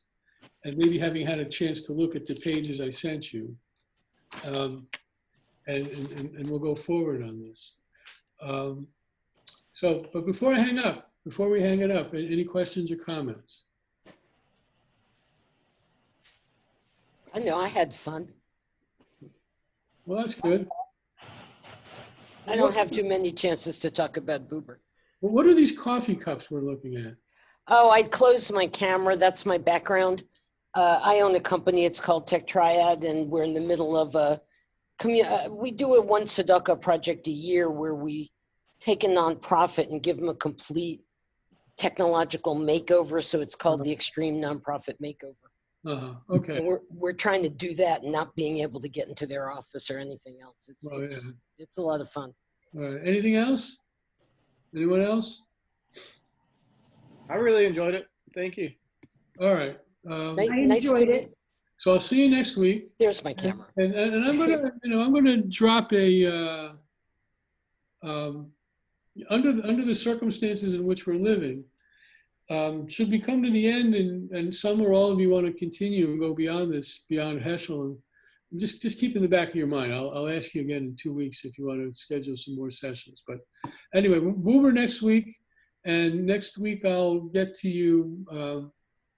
and maybe having had a chance to look at the pages I sent you. And we'll go forward on this. But before we hang it up, any questions or comments? I know I had fun. Well, that's good. I don't have too many chances to talk about Buber. Well, what are these coffee cups we're looking at? Oh, I closed my camera. That's my background. I own a company. It's called Tech Triad, and we're in the middle of we do a one tzedakah project a year where we take a nonprofit and give them a complete technological makeover. So it's called the Extreme Nonprofit Makeover. Okay. And we're trying to do that and not being able to get into their office or anything else. It's a lot of fun. All right. Anything else? Anyone else? I really enjoyed it. Thank you. All right. I enjoyed it. So I'll see you next week. There's my camera. And I'm gonna, I'm gonna drop a under the circumstances in which we're living. Should we come to the end and some or all of you want to continue and go beyond this, beyond Heschel, and just keep in the back of your mind. I'll ask you again in 2 weeks if you want to schedule some more sessions. But anyway, Buber next week, and next week I'll get to you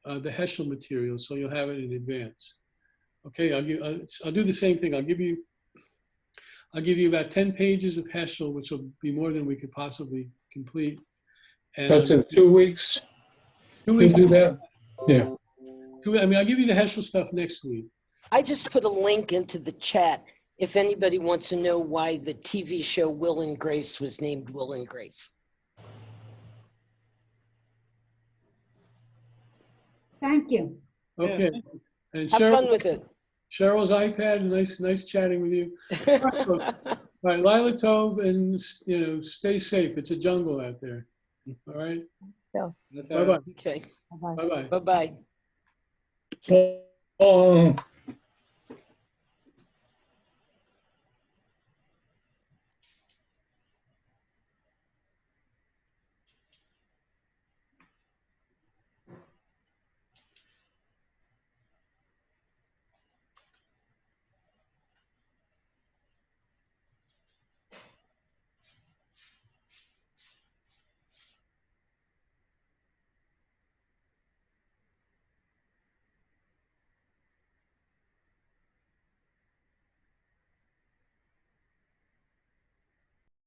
the Heschel material, so you'll have it in advance. Okay, I'll do the same thing. I'll give you about 10 pages of Heschel, which will be more than we could possibly complete. And That's in 2 weeks. 2 weeks. Do that. Yeah. I'll give you the Heschel stuff next week. I just put a link into the chat if anybody wants to know why the TV show Will and Grace was named Will and Grace. Thank you. Okay. And Have fun with it. Cheryl's iPad, nice chatting with you. All right, Lila Tov, and stay safe. It's a jungle out there. All right. Still. Bye-bye. Okay. Bye-bye. Bye-bye. Bye-bye. Oh.